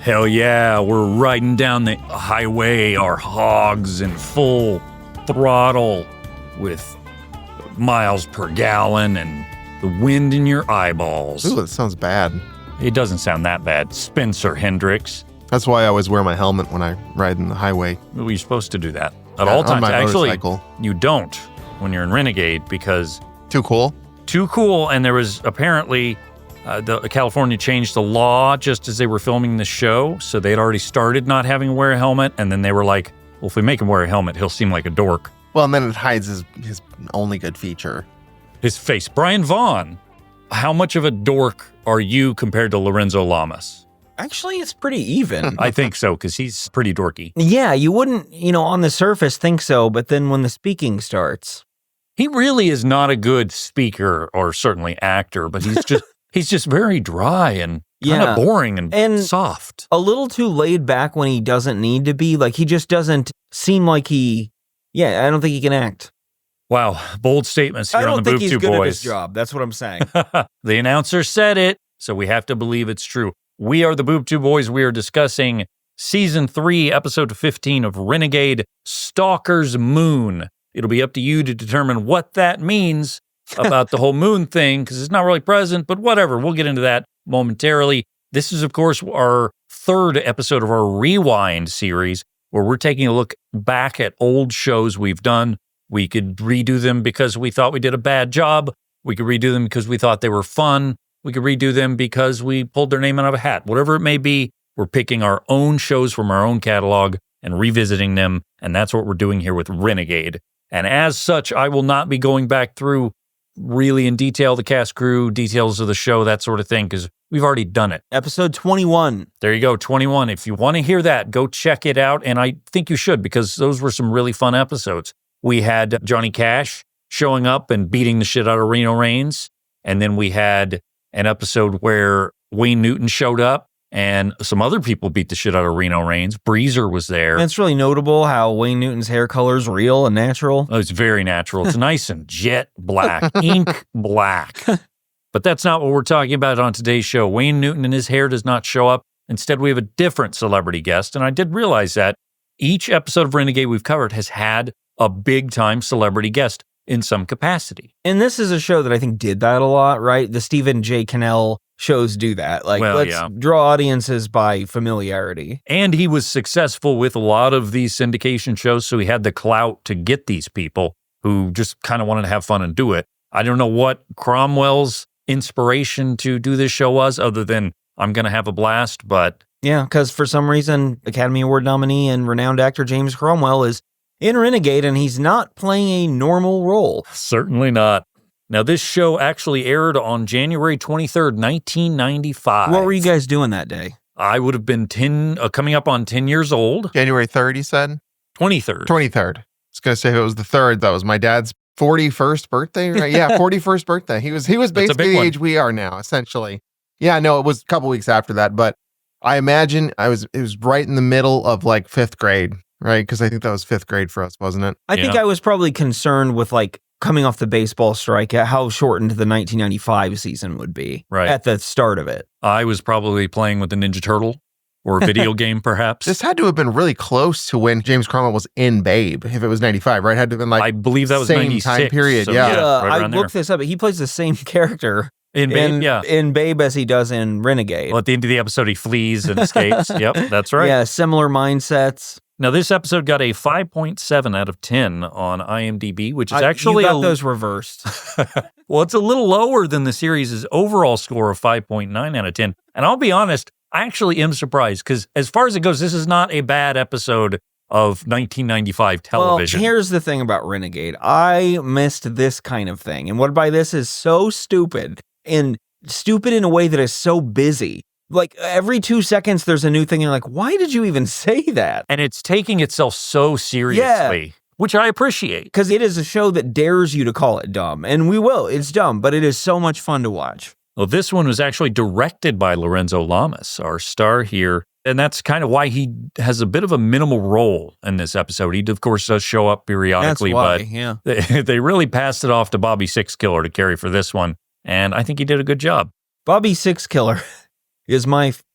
Hell yeah, we're riding down the highway, our hogs in full throttle with miles per gallon and the wind in your eyeballs. Ooh, that sounds bad. It doesn't sound that bad. Spencer Hendricks. That's why I always wear my helmet when I ride in the highway. Well, you're supposed to do that at all times. On my Actually, motorcycle. You don't when you're in Renegade because... Too cool? Too cool, and there was apparently... California changed the law just as they were filming the show, so they'd already started not having to wear a helmet, and then they were like, well, if we make him wear a helmet, he'll seem like a dork. Well, and then it hides his only good feature. His face. Brian Vaughn, how much of a dork are you compared to Lorenzo Lamas? Actually, it's pretty even. I think so, because he's pretty dorky. Yeah, you wouldn't, on the surface think so, but then when the speaking starts. He really is not a good speaker or certainly actor, but he's just... He's just very dry and kind of boring and soft. A little too laid back when he doesn't need to be. Like, he just doesn't seem like I don't think he can act. Wow, bold statements here on the Bootu Boys. I don't think he's good at his job. That's what I'm saying. The announcer said it, so we have to believe it's true. We are the Bootu Boys. We are discussing Season 3, Episode 15 of Renegade, Stalker's Moon. It'll be up to you to determine what that means about the whole moon thing, because it's not really present, but whatever. We'll get into that momentarily. This is, of course, our third episode of our Rewind series, where we're taking a look back at old shows we've done. We could redo them because we thought we did a bad job. We could redo them because we thought they were fun. We could redo them because we pulled their name out of a hat. Whatever it may be, we're picking our own shows from our own catalog and revisiting them, and that's what we're doing here with Renegade. And as such, I will not be going back through really in detail the cast, crew, details of the show, that sort of thing, because we've already done it. Episode 21. There you go, 21. If you want to hear that, go check it out, and I think you should, because those were some really fun episodes. We had Johnny Cash showing up and beating the shit out of Reno Reigns, and then we had an episode where Wayne Newton showed up, and some other people beat the shit out of Reno Reigns. Breezer was there. And it's really notable how Wayne Newton's hair color is real and natural. Oh, it's very natural. It's nice and jet black, ink black. But that's not what we're talking about on today's show. Wayne Newton and his hair does not show up. Instead, we have a different celebrity guest. And I did realize that each episode of Renegade we've covered has had a big-time celebrity guest in some capacity. And this is a show that I think did that a lot, right? The Stephen J. Cannell shows do that. Like, let's draw audiences by familiarity. And he was successful with a lot of these syndication shows, so he had the clout to get these people who just kind of wanted to have fun and do it. I don't know what Cromwell's inspiration to do this show was, other than I'm going to have a blast, but... Yeah, because for some reason, Academy Award nominee and renowned actor James Cromwell is in Renegade, and he's not playing a normal role. Certainly not. Now, this show actually aired on January 23rd, 1995. What were you guys doing that day? I would have been coming up on 10 years old. January 3rd, you said? 23rd. 23rd. I was going to say if it was the 3rd, that was my dad's 41st birthday, right? Yeah, 41st birthday. He was basically the age we are now, essentially. Yeah, no, it was a couple weeks after that, but I imagine it was right in the middle of like 5th grade, right? Because I think that was 5th grade for us, wasn't it? I think I was probably concerned with like coming off the baseball strike at how shortened the 1995 season would be at the start of it. I was probably playing with the Ninja Turtle or a video game, perhaps. This had to have been really close to when James Cromwell was in Babe, if it was 95, right? Had to have been like I believe that was same 96. time period, So yeah. right I looked this up. He plays the same character in Babe, in Babe as he does in Renegade. Well, at the end of the episode, he flees and escapes. Yep, that's right. Yeah, similar mindsets. Now, this episode got a 5.7 out of 10 on IMDb, which is actually... You got those reversed. Well, it's a little lower than the series' overall score of 5.9 out of 10. And I'll be honest, I actually am surprised, because as far as it goes, this is not a bad episode of 1995 television. Well, here's the thing about Renegade. I missed this kind of thing. And what by this is so stupid, and stupid in a way that is so busy. Like, every 2 seconds, there's a new thing, and you're like, why did you even say that? And it's taking itself so seriously, which I appreciate. Because it is a show that dares you to call it dumb. And we will. It's dumb, but it is so much fun to watch. Well, this one was actually directed by Lorenzo Lamas, our star here. And that's kind of why he has a bit of a minimal role in this episode. He, of course, does show up periodically, but they really passed it off to Bobby Sixkiller to carry for this one. And I think he did a good job. Bobby Sixkiller. is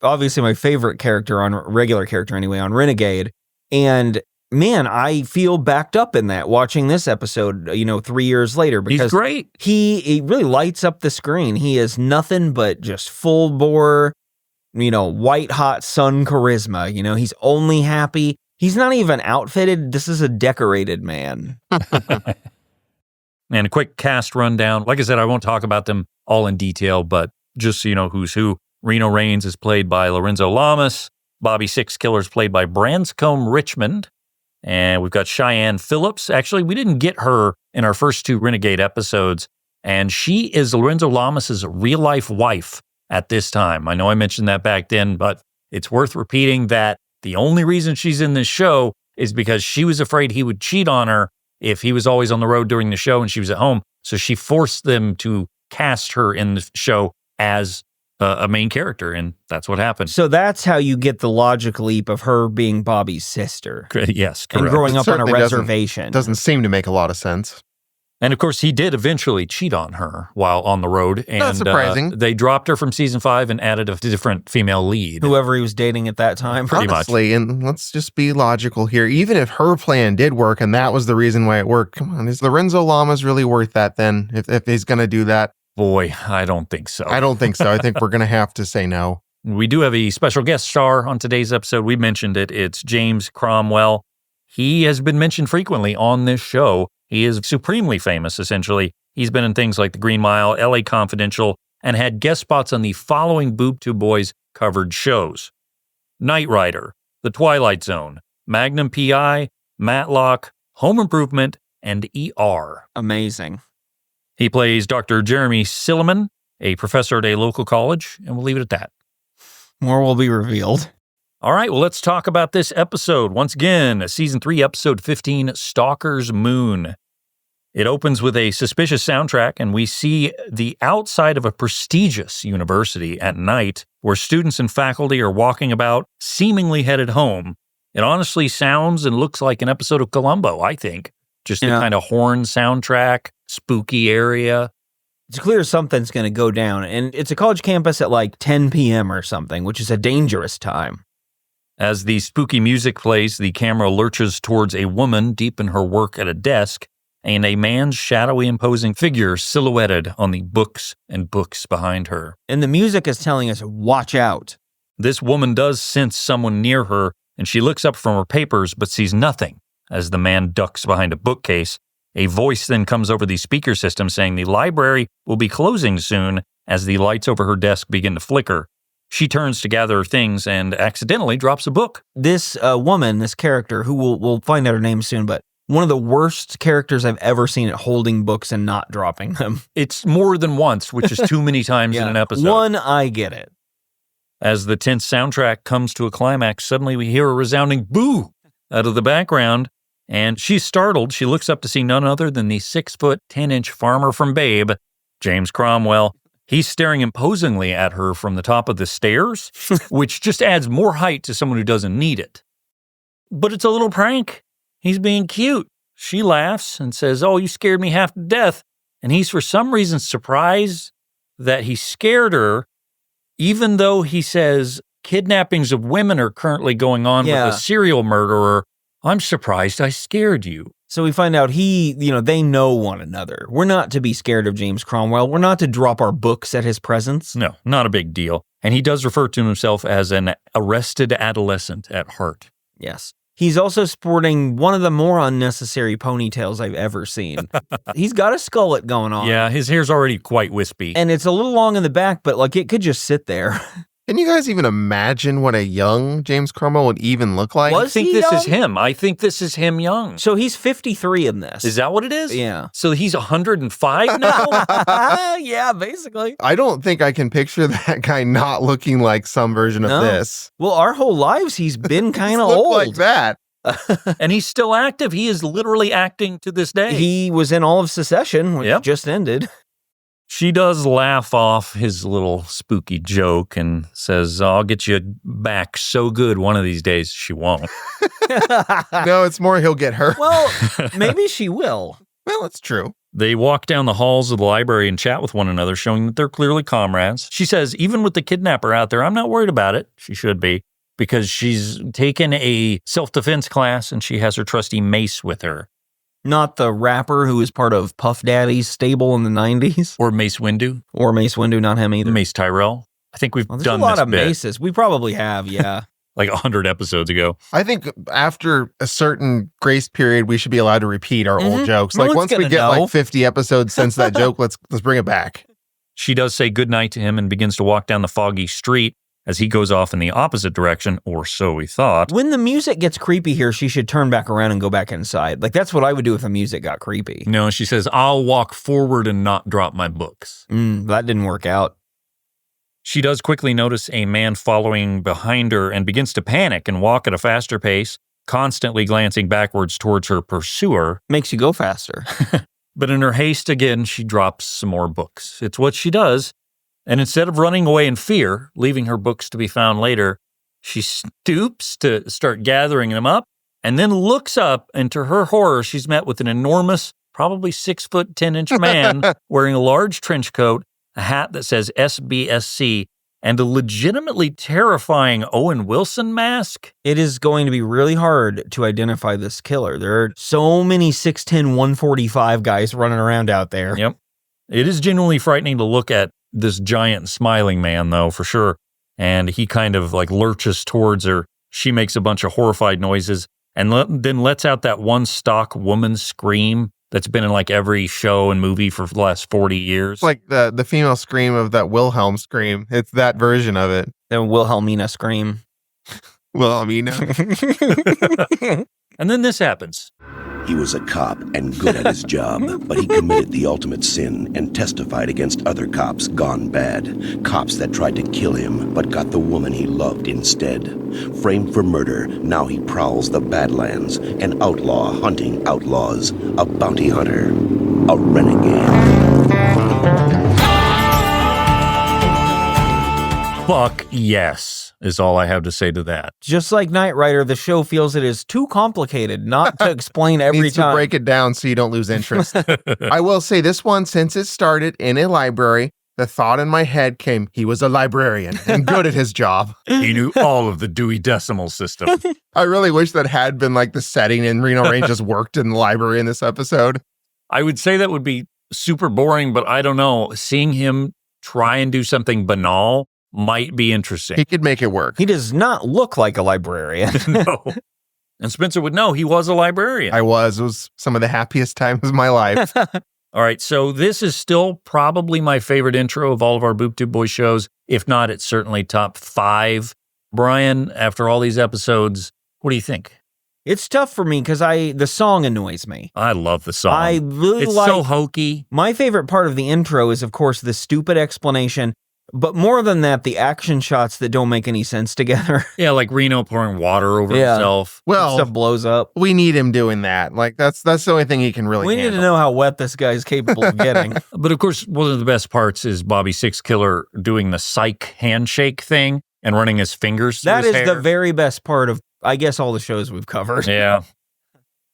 obviously my favorite character regular character anyway, on Renegade. And man, I feel backed up in that watching this episode, 3 years later, because he's great. He really lights up the screen. He is nothing but just full bore, white hot sun charisma. He's only happy. He's not even outfitted. This is a decorated man. And a quick cast rundown. Like I said, I won't talk about them all in detail, but just so you know who's who. Reno Raines is played by Lorenzo Lamas. Bobby Sixkiller is played by Branscombe Richmond. And we've got Cheyenne Phillips. Actually, we didn't get her in our first 2 Renegade episodes. And she is Lorenzo Lamas' real-life wife at this time. I know I mentioned that back then, but it's worth repeating that the only reason she's in this show is because she was afraid he would cheat on her if he was always on the road during the show and she was at home. So she forced them to cast her in the show as a main character, and that's what happened. So that's how you get the logic leap of her being Bobby's sister. Yes, correct. And growing up on a reservation. Doesn't seem to make a lot of sense. And of course, he did eventually cheat on her while on the road. And not surprising. They dropped her from season 5 and added a different female lead. Whoever he was dating at that time. Honestly, and let's just be logical here. Even if her plan did work and that was the reason why it worked, come on, is Lorenzo Lamas really worth that then, if he's going to do that? Boy, I don't think so. I don't think so. I think we're going to have to say no. We do have a special guest star on today's episode. We mentioned it. It's James Cromwell. He has been mentioned frequently on this show. He is supremely famous, essentially. He's been in things like The Green Mile, LA Confidential, and had guest spots on the following Bootu Boys covered shows: Knight Rider, The Twilight Zone, Magnum P.I., Matlock, Home Improvement, and ER. Amazing. He plays Dr. Jeremy Silliman, a professor at a local college, and we'll leave it at that. More will be revealed. All right, well, let's talk about this episode. Once again, Season 3, Episode 15, Stalker's Moon. It opens with a suspicious soundtrack, and we see the outside of a prestigious university at night where students and faculty are walking about, seemingly headed home. It honestly sounds and looks like an episode of Columbo, I think. Just the kind of horn soundtrack, spooky area. It's clear something's going to go down, and it's a college campus at like 10 p.m. or something, which is a dangerous time. As the spooky music plays, the camera lurches towards a woman deep in her work at a desk, and a man's shadowy, imposing figure silhouetted on the books and books behind her. And the music is telling us, watch out. This woman does sense someone near her, and she looks up from her papers but sees nothing as the man ducks behind a bookcase. A voice then comes over the speaker system saying the library will be closing soon as the lights over her desk begin to flicker. She turns to gather her things and accidentally drops a book. This woman, this character, who we'll find out her name soon, but one of the worst characters I've ever seen at holding books and not dropping them. It's more than once, which is too many times in an episode. One, I get it. As the tense soundtrack comes to a climax, suddenly we hear a resounding boo out of the background, and she's startled. She looks up to see none other than the 6', 10-inch farmer from Babe, James Cromwell. He's staring imposingly at her from the top of the stairs, which just adds more height to someone who doesn't need it. But it's a little prank. He's being cute. She laughs and says, "Oh, you scared me half to death." And he's for some reason surprised that he scared her, even though he says kidnappings of women are currently going on with a serial murderer. I'm surprised I scared you. So we find out they know one another. We're not to be scared of James Cromwell. We're not to drop our books at his presence. No, not a big deal. And he does refer to himself as an arrested adolescent at heart. Yes. He's also sporting one of the more unnecessary ponytails I've ever seen. He's got a skullet going on. Yeah, his hair's already quite wispy. And it's a little long in the back, but like it could just sit there. Can you guys even imagine what a young James Cromwell would even look like? I think this is him. I think this is him young. So he's 53 in this. Is that what it is? Yeah. So he's 105 now? Yeah, basically. I don't think I can picture that guy not looking like some version of this. Well, our whole lives he's been kind of old. Like that. And he's still active. He is literally acting to this day. He was in all of Secession, which just ended. She does laugh off his little spooky joke and says, "I'll get you back so good one of these days." She won't. No, it's more he'll get her. Well, maybe she will. Well, it's true. They walk down the halls of the library and chat with one another, showing that they're clearly comrades. She says, even with the kidnapper out there, I'm not worried about it. She should be, because she's taken a self-defense class and she has her trusty mace with her. Not the rapper who was part of Puff Daddy's stable in the 90s. Or Mace Windu. Or Mace Windu, not him either. Mace Tyrell. I think we've there's done a lot this of bit. maces. We probably have, yeah. Like 100 episodes ago. I think after a certain grace period, we should be allowed to repeat our old jokes. No Like one's once we gonna get know. like 50 episodes since that joke, let's bring it back. She does say goodnight to him and begins to walk down the foggy street as he goes off in the opposite direction, or so we thought. When the music gets creepy here, she should turn back around and go back inside. Like, that's what I would do if the music got creepy. No, she says, I'll walk forward and not drop my books. That didn't work out. She does quickly notice a man following behind her and begins to panic and walk at a faster pace, constantly glancing backwards towards her pursuer. Makes you go faster. But in her haste again, she drops some more books. It's what she does. And instead of running away in fear, leaving her books to be found later, she stoops to start gathering them up and then looks up, and to her horror, she's met with an enormous, probably 6'10" man wearing a large trench coat, a hat that says SBSC, and a legitimately terrifying Owen Wilson mask. It is going to be really hard to identify this killer. There are so many 6'10", 145 guys running around out there. Yep. It is genuinely frightening to look at this giant smiling man, though, for sure. And he kind of like lurches towards her. She makes a bunch of horrified noises and then lets out that one stock woman scream that's been in like every show and movie for the last 40 years. It's like the female scream of that Wilhelm scream. It's that version of it. The Wilhelmina scream. Wilhelmina. And then this happens. He was a cop and good at his job, but he committed the ultimate sin and testified against other cops gone bad. Cops that tried to kill him, but got the woman he loved instead. Framed for murder, now he prowls the Badlands, an outlaw hunting outlaws, a bounty hunter, a renegade. Fuck yes, is all I have to say to that. Just like Knight Rider, the show feels it is too complicated not to explain every Needs time. to break it down so you don't lose interest. I will say this one, since it started in a library, the thought in my head came, he was a librarian and good at his job. He knew all of the Dewey Decimal System. I really wish that had been like the setting and Reno Range just worked in the library in this episode. I would say that would be super boring, but I don't know. Seeing him try and do something banal might be interesting. He could make it work. He does not look like a librarian. No. And Spencer would know he was a librarian. It was some of the happiest times of my life. All right, so this is still probably my favorite intro of all of our Bootu Boys shows. If not, it's certainly top 5. Brian, after all these episodes, what do you think? It's tough for me because the song annoys me. I love the song. I really it's like. so hokey. My favorite part of the intro is, of course, the stupid explanation. But more than that, the action shots that don't make any sense together. Yeah, like Reno pouring water over himself. Well, stuff blows up. we need him doing that. Like that's the only thing he can really We need handle. to know how wet this guy is capable of getting. But of course, one of the best parts is Bobby Six Killer doing the psych handshake thing and running his fingers through That his is hair. the very best part of, I guess, all the shows we've covered. Yeah.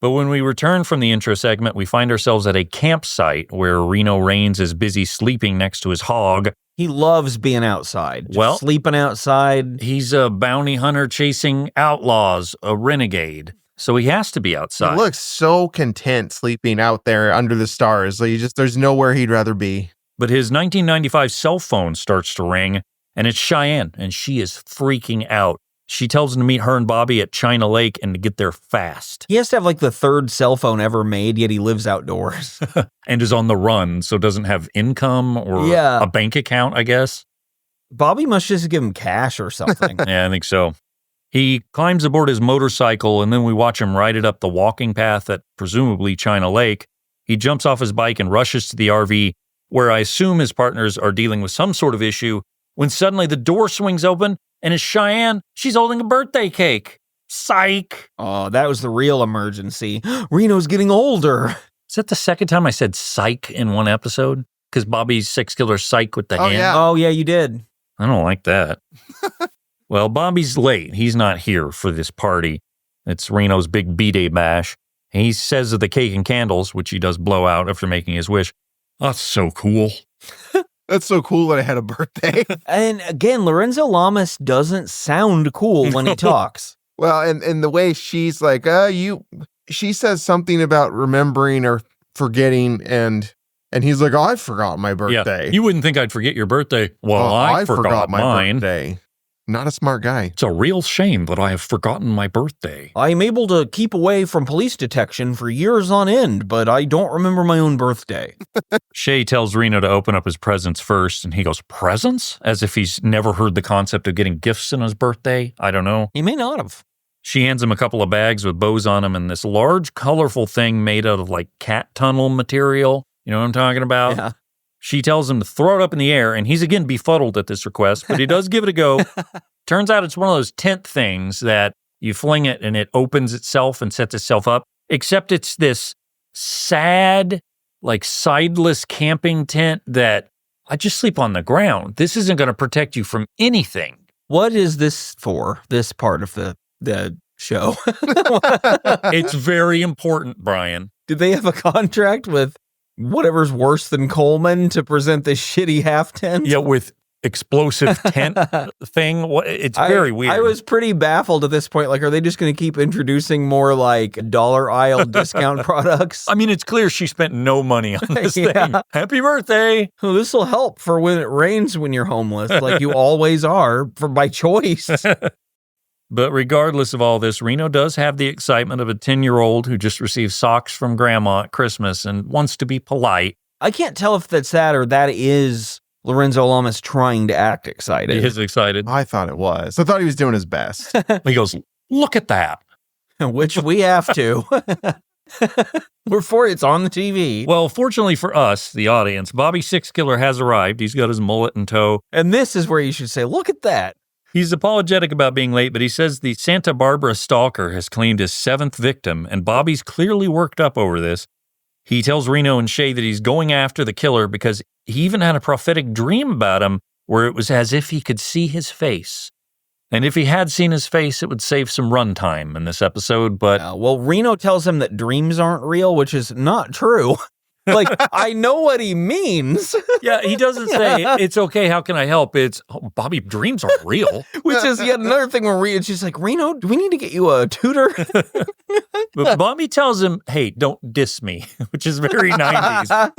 But when we return from the intro segment, we find ourselves at a campsite where Reno Raines is busy sleeping next to his hog. He loves being outside. Just Well- sleeping outside. He's a bounty hunter chasing outlaws, a renegade. So he has to be outside. He looks so content sleeping out there under the stars. Like there's nowhere he'd rather be. But his 1995 cell phone starts to ring, and it's Cheyenne, and she is freaking out. She tells him to meet her and Bobby at China Lake and to get there fast. He has to have like the 3rd cell phone ever made, yet he lives outdoors. And is on the run, so doesn't have income or Yeah. a bank account, I guess. Bobby must just give him cash or something. Yeah, I think so. He climbs aboard his motorcycle, and then we watch him ride it up the walking path at presumably China Lake. He jumps off his bike and rushes to the RV, where I assume his partners are dealing with some sort of issue, when suddenly the door swings open, and it's Cheyenne. She's holding a birthday cake. Psych. Oh, that was the real emergency. Reno's getting older. Is that the second time I said psych in one episode? Because Bobby's Six Killer psych with the hand? yeah. Oh, yeah, you did. I don't like that. Well, Bobby's late. He's not here for this party. It's Reno's big B-Day bash. He says of the cake and candles, which he does blow out after making his wish, that's so cool. That's so cool that I had a birthday. And again, Lorenzo Lamas doesn't sound cool when he talks. Well, and the way she's like, she says something about remembering or forgetting, and he's like, oh, I forgot my birthday. Yeah, you wouldn't think I'd forget your birthday. Well, I forgot my mine. birthday. Not a smart guy. It's a real shame that I have forgotten my birthday. I'm able to keep away from police detection for years on end, but I don't remember my own birthday. Shay tells Reno to open up his presents first, and he goes, presents? As if he's never heard the concept of getting gifts on his birthday. I don't know. He may not have. She hands him a couple of bags with bows on them and this large, colorful thing made out of like cat tunnel material. You know what I'm talking about? Yeah. She tells him to throw it up in the air, and he's again befuddled at this request, but he does give it a go. Turns out it's one of those tent things that you fling it and it opens itself and sets itself up, except it's this sad, like sideless camping tent that I just sleep on the ground. This isn't going to protect you from anything. What is this for, this part of the show? It's very important, Brian. Did they have a contract with whatever's worse than Coleman to present this shitty half tent? Yeah, with explosive tent thing. It's very weird. I was pretty baffled at this point. Like, are they just going to keep introducing more like dollar aisle discount products? I mean, it's clear she spent no money on this thing. Happy birthday. Well, this will help for when it rains when you're homeless, like you always are by choice. But regardless of all this, Reno does have the excitement of a 10-year-old who just received socks from grandma at Christmas and wants to be polite. I can't tell if that's that or that is Lorenzo Lamas trying to act excited. He is excited. I thought it was. I thought he was doing his best. He goes, look at that. Which we have to. It's on the TV. Well, fortunately for us, the audience, Bobby Sixkiller has arrived. He's got his mullet in tow. And this is where you should say, look at that. He's apologetic about being late, but he says the Santa Barbara stalker has claimed his 7th victim, and Bobby's clearly worked up over this. He tells Reno and Shay that he's going after the killer because he even had a prophetic dream about him where it was as if he could see his face. And if he had seen his face, it would save some runtime in this episode, but... well, Reno tells him that dreams aren't real, which is not true. Like, I know what he means. Yeah, he doesn't say, it's okay, how can I help? It's, Bobby, dreams aren't real. Which is yet another thing where she's like, Reno, do we need to get you a tutor? But Bobby tells him, hey, don't diss me, which is very 90s.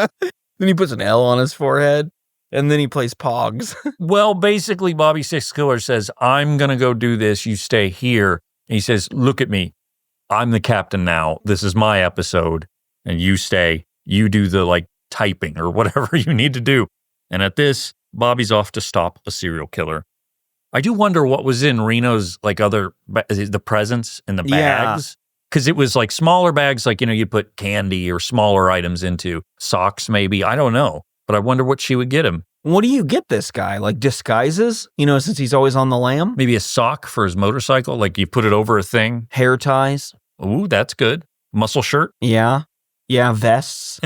Then he puts an L on his forehead, and then he plays Pogs. Well, basically, Bobby Sixkiller says, I'm going to go do this, you stay here. And he says, look at me, I'm the captain now, this is my episode, and you stay. You do the typing or whatever you need to do. And at this, Bobby's off to stop a serial killer. I do wonder what was in Reno's the presents in the bags. Because it was smaller bags, you'd put candy or smaller items into. Socks maybe, I don't know. But I wonder what she would get him. What do you get this guy? Disguises? Since he's always on the lam? Maybe a sock for his motorcycle, you put it over a thing. Hair ties? Ooh, that's good. Muscle shirt? Yeah. Yeah, vests,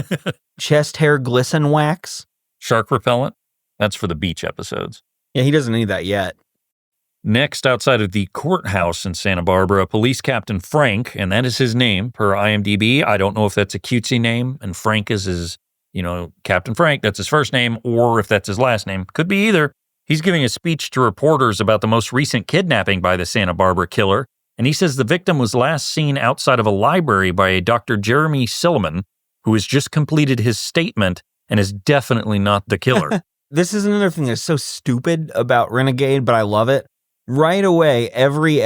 chest hair glisten wax. Shark repellent? That's for the beach episodes. Yeah, he doesn't need that yet. Next, outside of the courthouse in Santa Barbara, Police Captain Frank, and that is his name per IMDb. I don't know if that's a cutesy name, and Frank is his, Captain Frank, that's his first name, or if that's his last name. Could be either. He's giving a speech to reporters about the most recent kidnapping by the Santa Barbara killer. And he says the victim was last seen outside of a library by a Dr. Jeremy Silliman, who has just completed his statement and is definitely not the killer. This is another thing that's so stupid about Renegade, but I love it. Right away, every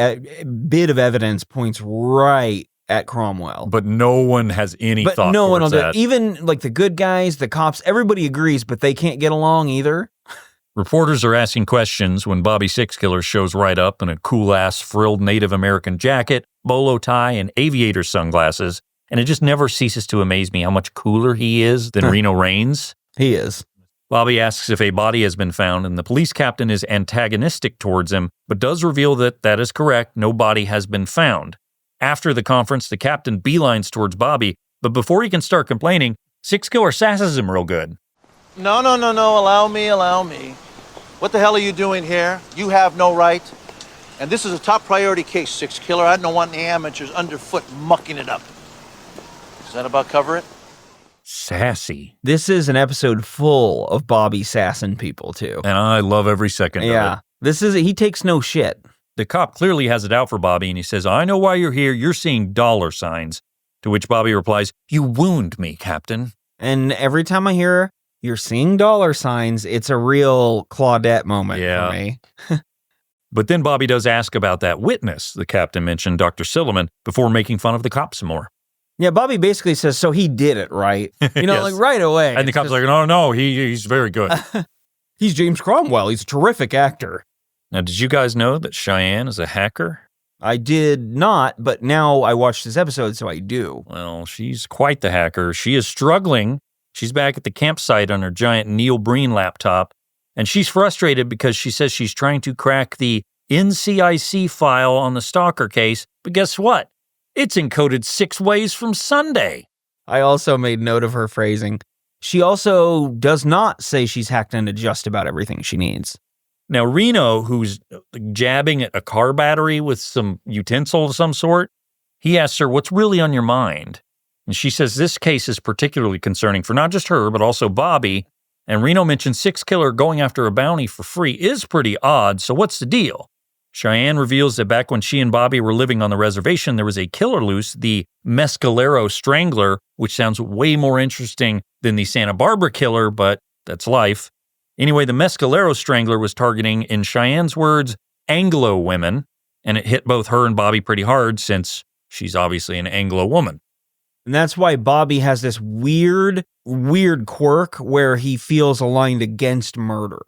bit of evidence points right at Cromwell. But no one has any thought no one will do that. it. Even the good guys, the cops, everybody agrees, but they can't get along either. Reporters are asking questions when Bobby Sixkiller shows right up in a cool-ass frilled Native American jacket, bolo tie, and aviator sunglasses, and it just never ceases to amaze me how much cooler he is than Reno Reigns. He is. Bobby asks if a body has been found, and the police captain is antagonistic towards him, but does reveal that that is correct, no body has been found. After the conference, the captain beelines towards Bobby, but before he can start complaining, Sixkiller sasses him real good. No, allow me. What the hell are you doing here? You have no right. And this is a top priority case, Sixkiller. I don't want any amateurs underfoot mucking it up. Does that about cover it? Sassy. This is an episode full of Bobby sassing people, too. And I love every second of it. He takes no shit. The cop clearly has it out for Bobby, and he says, I know why you're here. You're seeing dollar signs. To which Bobby replies, you wound me, Captain. And every time I hear you're seeing dollar signs, it's a real Claudette moment for me. But then Bobby does ask about that witness the captain mentioned, Dr. Silliman, before making fun of the cop some more. Yeah, Bobby basically says, so he did it, right? You know, Yes. like right away. And the cop's like, no, he's very good. He's James Cromwell. He's a terrific actor. Now, did you guys know that Cheyenne is a hacker? I did not, but now I watched this episode, so I do. Well, she's quite the hacker. She is struggling. She's back at the campsite on her giant Neil Breen laptop, and she's frustrated because she says she's trying to crack the NCIC file on the Stalker case, but guess what? It's encoded 6 ways from Sunday. I also made note of her phrasing. She also does not say she's hacked into just about everything she needs. Now, Reno, who's jabbing at a car battery with some utensil of some sort, he asks her, what's really on your mind? And she says this case is particularly concerning for not just her, but also Bobby. And Reno mentions Six Killer going after a bounty for free is pretty odd, so what's the deal? Cheyenne reveals that back when she and Bobby were living on the reservation, there was a killer loose, the Mescalero Strangler, which sounds way more interesting than the Santa Barbara Killer, but that's life. Anyway, the Mescalero Strangler was targeting, in Cheyenne's words, Anglo women, and it hit both her and Bobby pretty hard since she's obviously an Anglo woman. And that's why Bobby has this weird quirk where he feels aligned against murder.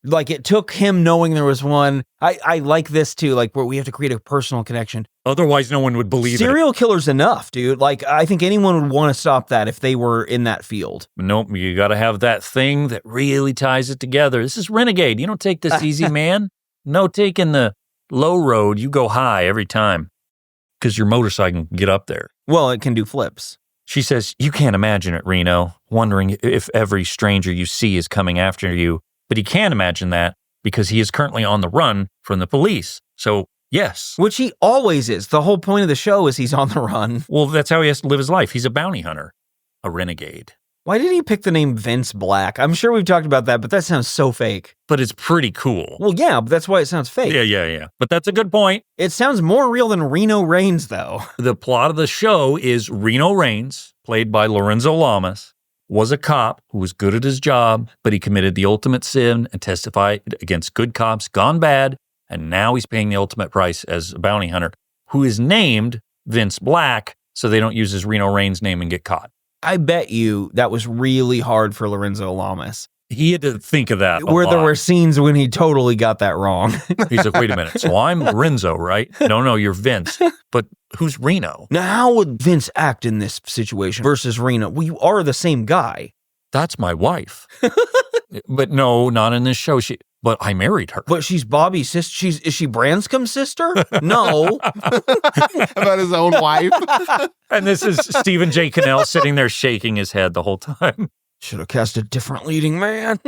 Like it took him knowing there was one. I like this too, like where we have to create a personal connection. Otherwise, no one would believe Serial killer's enough, dude. Like I think anyone would want to stop that if they were in that field. Nope, you got to have that thing that really ties it together. This is Renegade. You don't take this easy, man. No taking the low road. You go high every time because your motorcycle can get up there. Well, it can do flips. She says, you can't imagine it, Reno, wondering if every stranger you see is coming after you. But he can imagine that because he is currently on the run from the police. So, yes. Which he always is. The whole point of the show is he's on the run. Well, that's how he has to live his life. He's a bounty hunter, a renegade. Why did he pick the name Vince Black? I'm sure we've talked about that, but that sounds so fake. But it's pretty cool. Well, yeah, but that's why it sounds fake. Yeah. But that's a good point. It sounds more real than Reno Reigns, though. The plot of the show is Reno Reigns, played by Lorenzo Lamas, was a cop who was good at his job, but he committed the ultimate sin and testified against good cops gone bad, and now he's paying the ultimate price as a bounty hunter, who is named Vince Black, so they don't use his Reno Reigns name and get caught. I bet you that was really hard for Lorenzo Lamas. He had to think of that Where there were scenes when he totally got that wrong. He's like, wait a minute, so I'm Lorenzo, right? No, you're Vince. But who's Reno? Now, how would Vince act in this situation versus Reno? Well, you are the same guy. That's my wife. But no, not in this show. But I married her. But she's Bobby's sister. Is she Branscom's sister? No. About his own wife. And this is Stephen J. Cannell sitting there shaking his head the whole time. Should have cast a different leading man.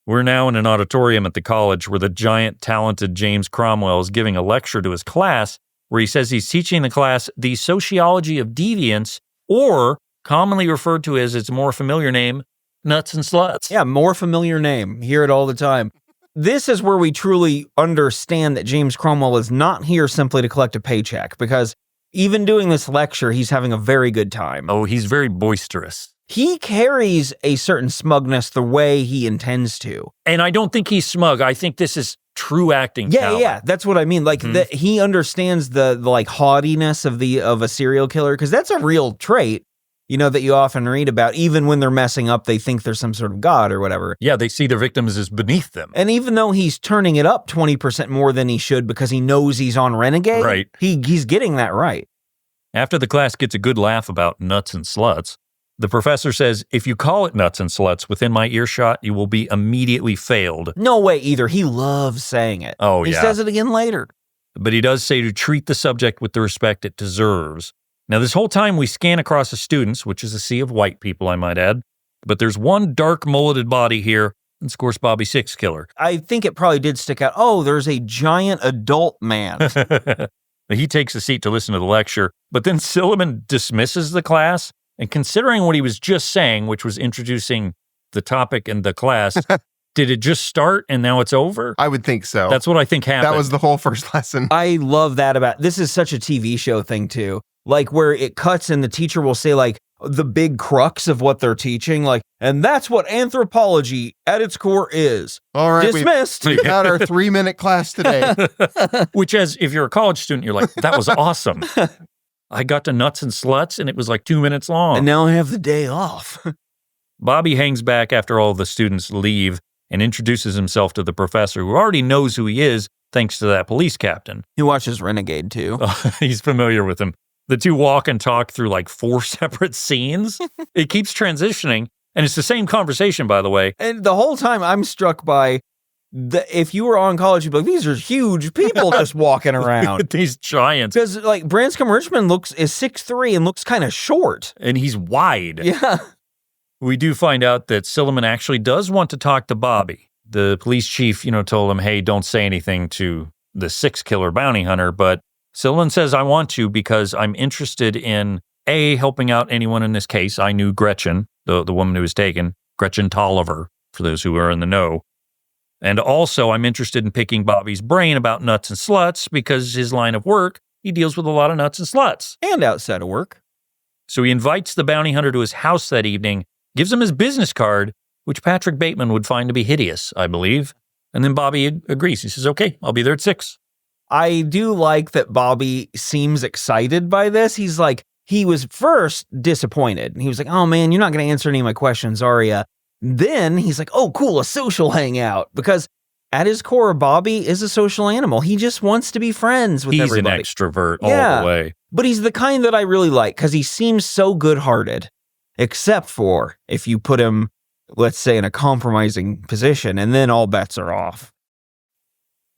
We're now in an auditorium at the college where the giant, talented James Cromwell is giving a lecture to his class where he says he's teaching the class the sociology of deviance, or commonly referred to as its more familiar name, nuts and sluts. Yeah, more familiar name. Hear it all the time. This is where we truly understand that James Cromwell is not here simply to collect a paycheck, because even doing this lecture, he's having a very good time. Oh, he's very boisterous. He carries a certain smugness the way he intends to. And I don't think he's smug. I think this is true acting talent. Yeah, that's what I mean. Like he understands the like haughtiness of a serial killer, because that's a real trait, you know, that you often read about. Even when they're messing up, they think they're some sort of god or whatever. Yeah, they see their victims as beneath them. And even though he's turning it up 20% more than he should because he knows he's on Renegade, right, he's getting that right. After the class gets a good laugh about nuts and sluts, the professor says, if you call it nuts and sluts within my earshot, you will be immediately failed. No way either. He loves saying it. Oh, he says it again later. But he does say to treat the subject with the respect it deserves. Now, this whole time we scan across the students, which is a sea of white people, I might add. But there's one dark mulleted body here, and of course, Bobby Six Killer. I think it probably did stick out. Oh, there's a giant adult man. He takes a seat to listen to the lecture, but then Silliman dismisses the class. And considering what he was just saying, which was introducing the topic and the class, did it just start and now it's over? I would think so. That's what I think happened. That was the whole first lesson. I love that about this is such a TV show thing too. Like where it cuts and the teacher will say like the big crux of what they're teaching, like, and that's what anthropology at its core is. All right, dismissed. We got our 3-minute class today. Which, as if you're a college student, you're like, that was awesome. I got to nuts and sluts, and it was like 2 minutes long. And now I have the day off. Bobby hangs back after all the students leave and introduces himself to the professor, who already knows who he is, thanks to that police captain. He watches Renegade too. He's familiar with him. The two walk and talk through like 4 separate scenes. It keeps transitioning, and it's the same conversation, by the way. And the whole time I'm struck by if you were on college, you'd be like, these are huge people just walking around. These giants. Because like Branscombe Richmond is 6'3" and looks kind of short. And he's wide. Yeah. We do find out that Silliman actually does want to talk to Bobby. The police chief, told him, hey, don't say anything to the 6 killer bounty hunter, but Silliman says, I want to because I'm interested in, A, helping out anyone in this case. I knew Gretchen, the woman who was taken, Gretchen Tolliver, for those who are in the know. And also, I'm interested in picking Bobby's brain about nuts and sluts because his line of work, he deals with a lot of nuts and sluts. And outside of work. So he invites the bounty hunter to his house that evening, gives him his business card, which Patrick Bateman would find to be hideous, I believe. And then Bobby agrees. He says, okay, I'll be there at 6. I do like that Bobby seems excited by this. He's like, he was first disappointed. He was like, oh man, you're not going to answer any of my questions, are you? Then he's like, oh cool, a social hangout. Because at his core, Bobby is a social animal. He just wants to be friends with everybody. He's an extrovert all the way. But he's the kind that I really like because he seems so good-hearted. Except for if you put him, let's say, in a compromising position, and then all bets are off.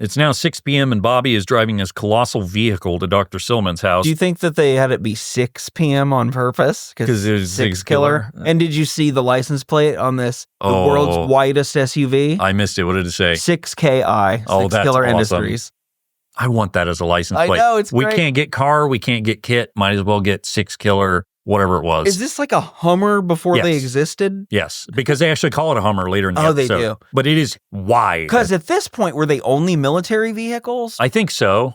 It's now 6 p.m. and Bobby is driving his colossal vehicle to Dr. Silliman's house. Do you think that they had it be 6 p.m. on purpose? Because it was 6 killer. And did you see the license plate on this? The world's widest SUV? I missed it. What did it say? 6KI. Oh, that's Killer awesome. Industries. I want that as a license plate. I know, it's We great. can't get car, we can't get kit. Might as well get 6 killer, whatever it was. Is this like a Hummer before Yes. they existed? Yes, because they actually call it a Hummer later in the Oh, they episode. do. But it is wide. Because at this point, were they only military vehicles? I think so.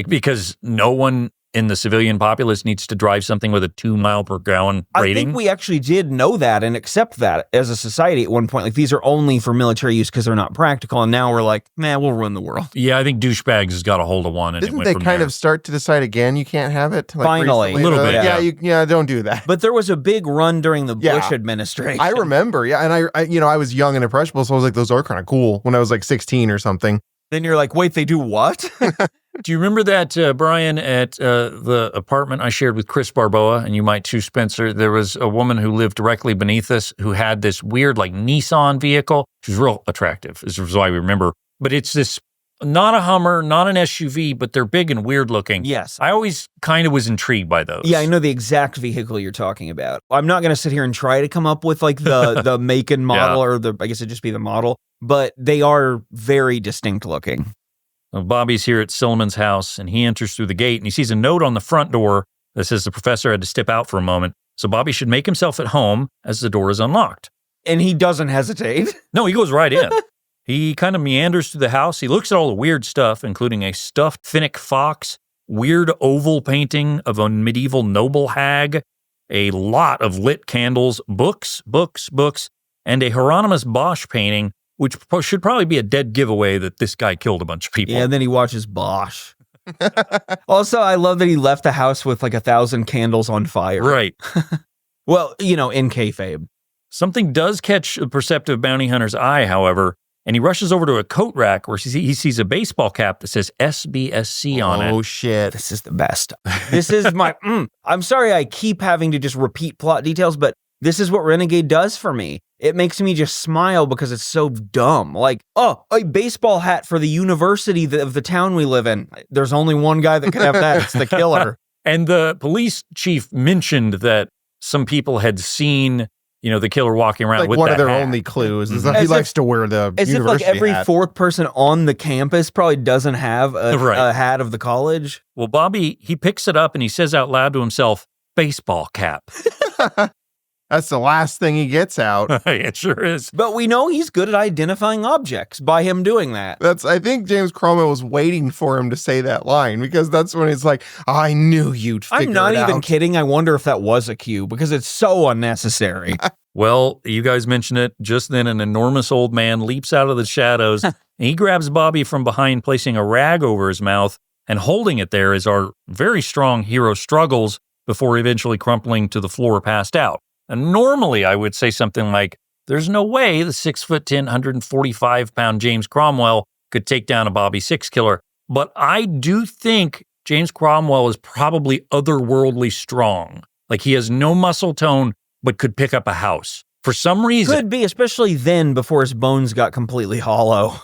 Because no one in the civilian populace needs to drive something with a 2 mile per gallon rating. I think we actually did know that and accept that as a society at one point. Like, these are only for military use because they're not practical. And now we're like, man, we'll ruin the world. Yeah, I think douchebags has got a hold of one. And Didn't it went they from kind there. of start to decide again you can't have it? Like Finally. recently? A little bit, Yeah, yeah. don't do that. But there was a big run during the Yeah. Bush administration. I remember, yeah, and I was young and impressionable, so I was like, those are kind of cool when I was like 16 or something. Then you're like, wait, they do what? Do you remember that, Brian, at the apartment I shared with Chris Barboa, and you might too, Spencer? There was a woman who lived directly beneath us who had this weird, like, Nissan vehicle. She was real attractive. This is why we remember. But it's this, not a Hummer, not an SUV, but they're big and weird looking. Yes. I always kind of was intrigued by those. Yeah, I know the exact vehicle you're talking about. I'm not going to sit here and try to come up with like the make and model or I guess it'd just be the model, but they are very distinct looking. Well, Bobby's here at Silliman's house, and he enters through the gate, and he sees a note on the front door that says the professor had to step out for a moment, so Bobby should make himself at home as the door is unlocked. And he doesn't hesitate. No, he goes right in. He kind of meanders through the house. He looks at all the weird stuff, including a stuffed Finnick fox, weird oval painting of a medieval noble hag, a lot of lit candles, books, and a Hieronymus Bosch painting, which should probably be a dead giveaway that this guy killed a bunch of people. Yeah, and then he watches Bosch. Also, I love that he left the house with like 1,000 candles on fire. Right. Well, in kayfabe. Something does catch a perceptive bounty hunter's eye, however, and he rushes over to a coat rack where he sees a baseball cap that says SBSC on it. Oh, shit. This is the best. This is my, I'm sorry I keep having to just repeat plot details, but this is what Renegade does for me. It makes me just smile because it's so dumb. Like, oh, a baseball hat for the university of the town we live in. There's only one guy that could have that. It's the killer. And the police chief mentioned that some people had seen, the killer walking around like with one that of their hat. only clues is that he likes to wear the As if like university every hat. fourth person on the campus probably doesn't have a hat of the college. Well, Bobby, he picks it up and he says out loud to himself, baseball cap. That's the last thing he gets out. It sure is. But we know he's good at identifying objects by him doing that. I think James Cromwell was waiting for him to say that line, because that's when he's like, I knew you'd figure it out. I'm not even kidding. I wonder if that was a cue, because it's so unnecessary. Well, you guys mentioned it. Just then, an enormous old man leaps out of the shadows, and he grabs Bobby from behind, placing a rag over his mouth, and holding it there as our very strong hero struggles before eventually crumpling to the floor, passed out. And normally, I would say something like, there's no way the 6'10", 145-pound James Cromwell could take down a Bobby Six killer. But I do think James Cromwell is probably otherworldly strong. Like, he has no muscle tone, but could pick up a house. For some reason. Could be, especially then before his bones got completely hollow.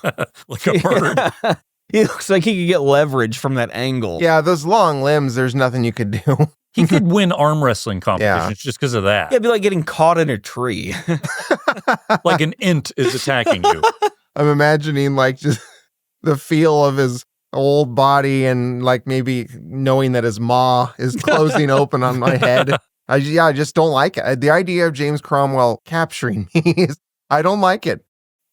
Like a bird. He looks like he could get leverage from that angle. Yeah, those long limbs, there's nothing you could do. He could win arm wrestling competitions just because of that. Yeah, it'd be like getting caught in a tree. Like an int is attacking you. I'm imagining like just the feel of his old body and like maybe knowing that his maw is closing open on my head. I just don't like it. The idea of James Cromwell capturing me I don't like it.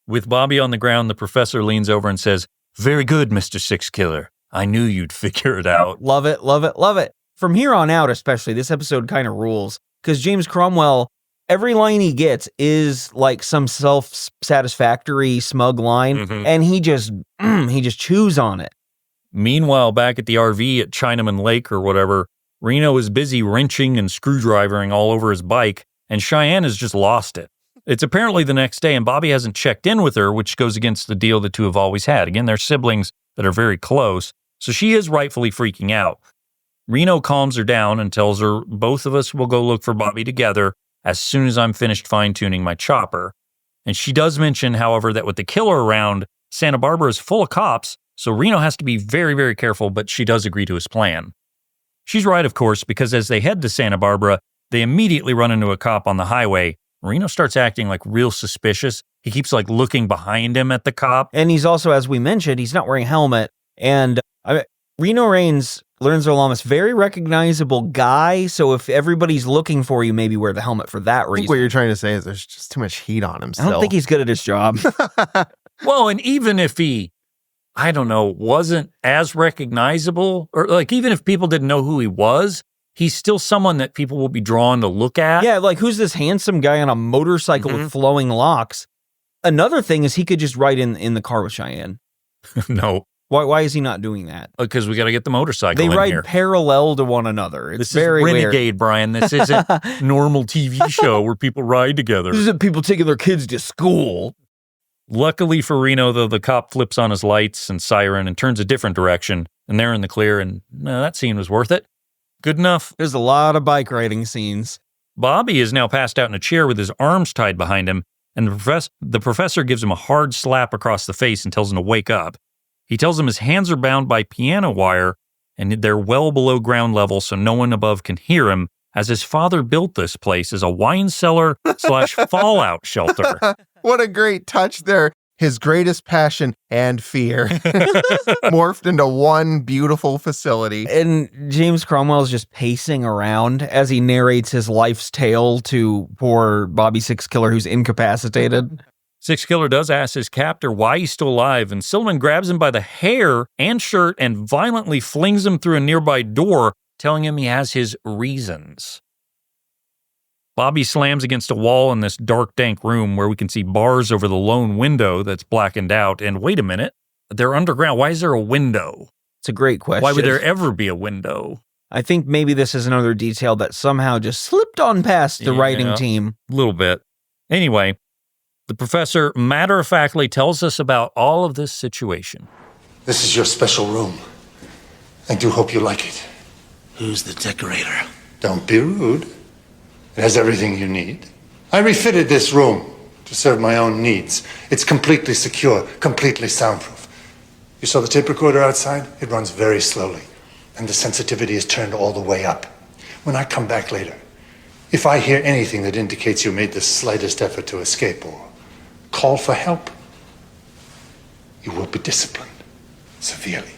With Bobby on the ground, the professor leans over and says, "Very good, Mr. Six Killer. I knew you'd figure it out." Love it, love it, love it. From here on out, especially, this episode kind of rules, because James Cromwell, every line he gets is like some self-satisfactory, smug line, and he just chews on it. Meanwhile, back at the RV at Chinaman Lake or whatever, Reno is busy wrenching and screwdrivering all over his bike, and Cheyenne has just lost it. It's apparently the next day, and Bobby hasn't checked in with her, which goes against the deal the two have always had. Again, they're siblings that are very close, so she is rightfully freaking out. Reno calms her down and tells her, both of us will go look for Bobby together as soon as I'm finished fine-tuning my chopper. And she does mention, however, that with the killer around, Santa Barbara is full of cops, so Reno has to be very, very careful, but she does agree to his plan. She's right, of course, because as they head to Santa Barbara, they immediately run into a cop on the highway. Reno starts acting like real suspicious. He keeps like looking behind him at the cop. And he's also, as we mentioned, he's not wearing a helmet. And Reno Raines, Lorenzo Lamas, very recognizable guy. So if everybody's looking for you, maybe wear the helmet for that I think reason. what you're trying to say is there's just too much heat on him I still. don't think he's good at his job. Well, and even if he, I don't know, wasn't as recognizable, or like even if people didn't know who he was, he's still someone that people will be drawn to look at. Yeah, like who's this handsome guy on a motorcycle with flowing locks? Another thing is he could just ride in the car with Cheyenne. No. Why is he not doing that? Because we got to get the motorcycle They in ride here. parallel to one another. It's This very is weird. Renegade, Brian. This isn't normal TV show where people ride together. This isn't people taking their kids to school. Luckily for Reno, though, the cop flips on his lights and siren and turns a different direction, and they're in the clear, and that scene was worth it. Good enough. There's a lot of bike riding scenes. Bobby is now passed out in a chair with his arms tied behind him, and the professor gives him a hard slap across the face and tells him to wake up. He tells him his hands are bound by piano wire, and they're well below ground level so no one above can hear him, as his father built this place as a wine cellar / fallout shelter. What a great touch there. His greatest passion and fear morphed into one beautiful facility. And James Cromwell is just pacing around as he narrates his life's tale to poor Bobby Six Killer, who's incapacitated. Six Killer does ask his captor why he's still alive, and Silverman grabs him by the hair and shirt and violently flings him through a nearby door, telling him he has his reasons. Bobby slams against a wall in this dark, dank room where we can see bars over the lone window that's blackened out. And wait a minute, they're underground. Why is there a window? It's a great question. Why would there ever be a window? I think maybe this is another detail that somehow just slipped on past the writing team. A little bit. Anyway, the professor matter-of-factly tells us about all of this situation. This is your special room. I do hope you like it. Who's the decorator? Don't be rude. It has everything you need. I refitted this room to serve my own needs. It's completely secure, completely soundproof. You saw the tape recorder outside? It runs very slowly, and the sensitivity is turned all the way up. When I come back later, If I hear anything that indicates you made the slightest effort to escape or call for help, you will be disciplined severely.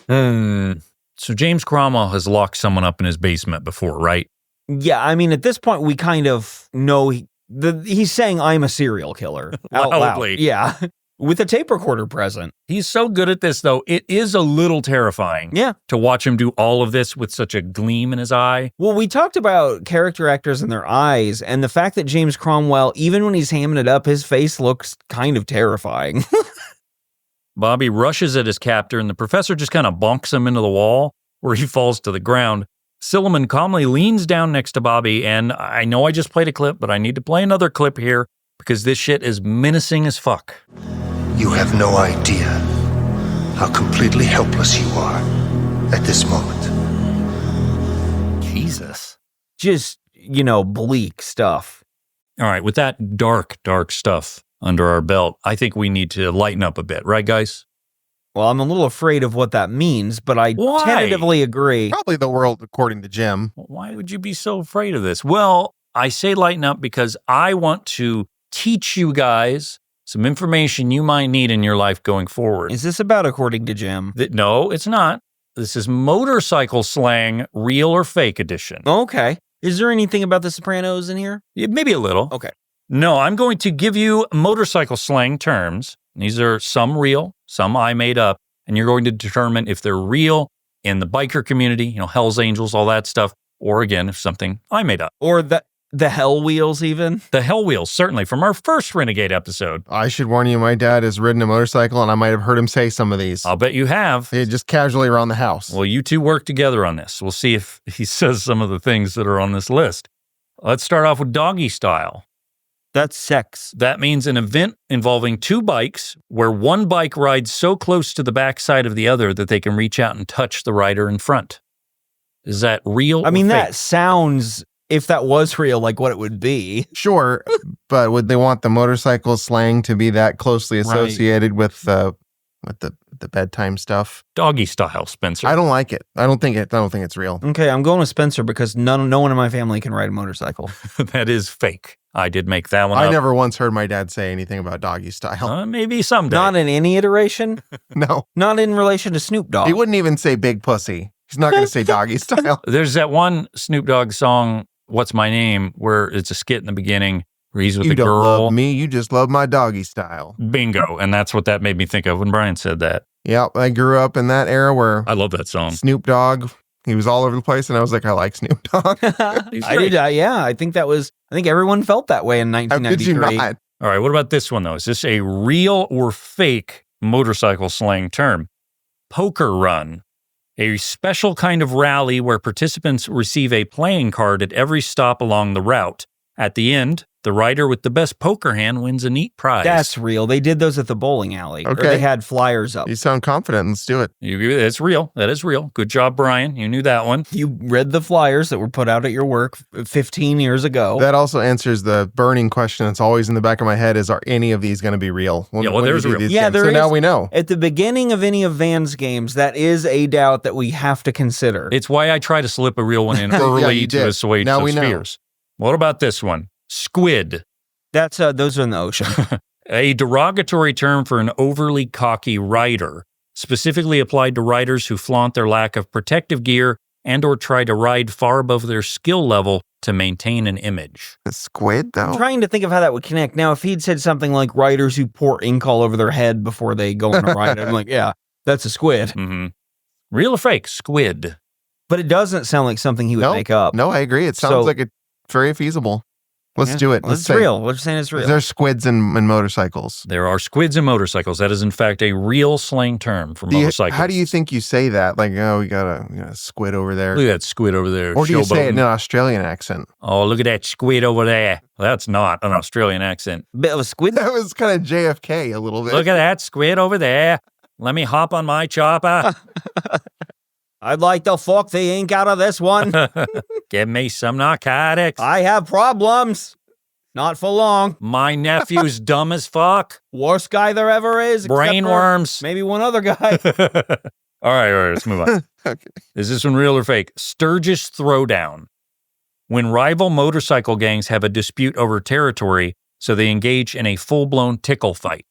So James Cromwell has locked someone up in his basement before, right? Yeah, I mean, at this point, we kind of know he's saying, I'm a serial killer. Out Loudly. loud. Yeah, with a tape recorder present. He's so good at this, though. It is a little terrifying to watch him do all of this with such a gleam in his eye. Well, we talked about character actors and their eyes, and the fact that James Cromwell, even when he's hamming it up, his face looks kind of terrifying. Bobby rushes at his captor, and the professor just kind of bonks him into the wall, where he falls to the ground. Silliman calmly leans down next to Bobby, and I know I just played a clip, but I need to play another clip here, because this shit is menacing as fuck. You have no idea how completely helpless you are at this moment. Jesus. Just, bleak stuff. All right, with that dark, dark stuff under our belt, I think we need to lighten up a bit, right, guys? Well, I'm a little afraid of what that means, but I tentatively agree. Probably the world according to Jim. Why would you be so afraid of this? Well, I say lighten up because I want to teach you guys some information you might need in your life going forward. Is this about according to Jim? No, it's not. This is motorcycle slang, real or fake edition. Okay. Is there anything about The Sopranos in here? Yeah, maybe a little. Okay. No, I'm going to give you motorcycle slang terms. These are some real, some I made up, and you're going to determine if they're real in the biker community, Hell's Angels, all that stuff, or again, if something I made up. Or the Hell Wheels even? The Hell Wheels, certainly, from our first Renegade episode. I should warn you, my dad has ridden a motorcycle, and I might have heard him say some of these. I'll bet you have. Just casually around the house. Well, you two work together on this. We'll see if he says some of the things that are on this list. Let's start off with doggy style. That's sex. That means an event involving two bikes where one bike rides so close to the backside of the other that they can reach out and touch the rider in front. Is that real? I mean, or fake? that sounds, if that was real, like what it would be. Sure, but would they want the motorcycle slang to be that closely associated with the bedtime stuff? Doggy style, Spencer. I don't like it. I don't think it's real. Okay, I'm going with Spencer because no one in my family can ride a motorcycle. That is fake. I did make that one up. I never once heard my dad say anything about doggy style. Maybe someday. Not in any iteration? No. Not in relation to Snoop Dogg. He wouldn't even say big pussy. He's not going to say doggy style. There's that one Snoop Dogg song, What's My Name, where it's a skit in the beginning where he's with you a girl. You don't love me, you just love my doggy style. Bingo. And that's what that made me think of when Brian said that. Yep, I grew up in that era where I love that song. Snoop Dogg, he was all over the place, and I was like, I like Snoop Dogg. I did, yeah. I think everyone felt that way in 1993. How did you not? All right, what about this one, though? Is this a real or fake motorcycle slang term? Poker run. A special kind of rally where participants receive a playing card at every stop along the route. At the end, the rider with the best poker hand wins a neat prize. That's real. They did those at the bowling alley. Okay. Or they had flyers up. You sound confident. Let's do it. It's real. That is real. Good job, Brian. You knew that one. You read the flyers that were put out at your work 15 years ago. That also answers the burning question that's always in the back of my head: are any of these going to be real? There's real. Yeah, there is. So now we know. At the beginning of any of Van's games, that is a doubt that we have to consider. It's why I try to slip a real one in early to assuage now those fears. What about this one? Squid. That's those are in the ocean. A derogatory term for an overly cocky rider, specifically applied to riders who flaunt their lack of protective gear and or try to ride far above their skill level to maintain an image. The squid, though? I'm trying to think of how that would connect. Now, if he'd said something like riders who pour ink all over their head before they go on a ride, I'm like, yeah, that's a squid. Mm-hmm. Real or fake? Squid. But it doesn't sound like something he would make up. No, I agree. It sounds like it's very feasible. Let's do it. It's real. We're just saying it's real. Is there squids in motorcycles? There are squids in motorcycles. That is, in fact, a real slang term for motorcycles. How do you think you say that? Like, we got a squid over there. Look at that squid over there. Or do you say it in an Australian accent? Oh, look at that squid over there. Well, that's not an Australian accent. Bit of a squid? That was kind of JFK a little bit. Look at that squid over there. Let me hop on my chopper. I'd like to fuck the ink out of this one. Give me some narcotics. I have problems. Not for long. My nephew's dumb as fuck. Worst guy there ever is. Brainworms. Maybe one other guy. All right, let's move on. Okay. Is this one real or fake? Sturgis throwdown. when rival motorcycle gangs have a dispute over territory, so they engage in a full-blown tickle fight.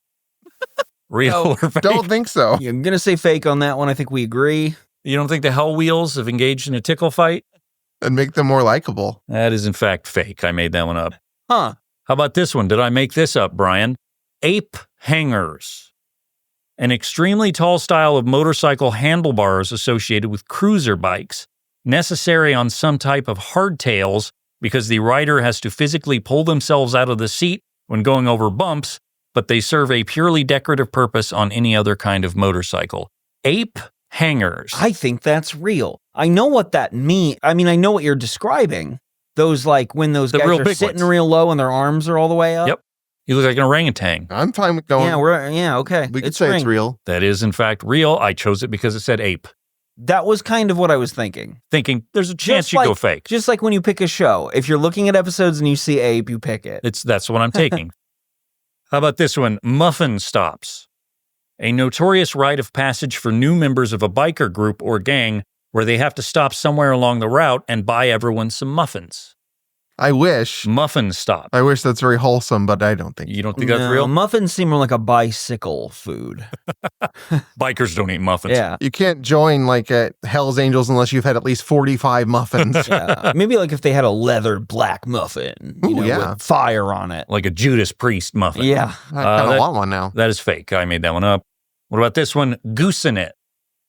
Real or fake? Don't think so. Yeah, I'm going to say fake on that one. I think we agree. You don't think the Hell Wheels have engaged in a tickle fight? And make them more likable. That is, in fact, fake. I made that one up. Huh. How about this one? Did I make this up, Brian? Ape hangers. An extremely tall style of motorcycle handlebars associated with cruiser bikes, necessary on some type of hardtails because the rider has to physically pull themselves out of the seat when going over bumps, but they serve a purely decorative purpose on any other kind of motorcycle. Ape hangers. I think that's real. I know what that means. I mean, I know what you're describing. Those, like, when those guys are sitting real low and their arms are all the way up. Yep. You look like an orangutan. I'm fine with going. Yeah, okay. We could say it's real. That is, in fact, real. I chose it because it said ape. That was kind of what I was thinking. Thinking there's a chance you go fake. Just like when you pick a show. If you're looking at episodes and you see ape, you pick it. That's what I'm taking. How about this one? Muffin stops. A notorious rite of passage for new members of a biker group or gang where they have to stop somewhere along the route and buy everyone some muffins. I wish. Muffin stop. I wish that's very wholesome, but I don't think. You don't think that's real? Muffins seem more like a bicycle food. Bikers don't eat muffins. Yeah. You can't join like at Hell's Angels unless you've had at least 45 muffins. Yeah. Maybe like if they had a leather black muffin, with fire on it. Like a Judas Priest muffin. Yeah. I kind of want one now. That is fake. I made that one up. What about this one? Gooseing it.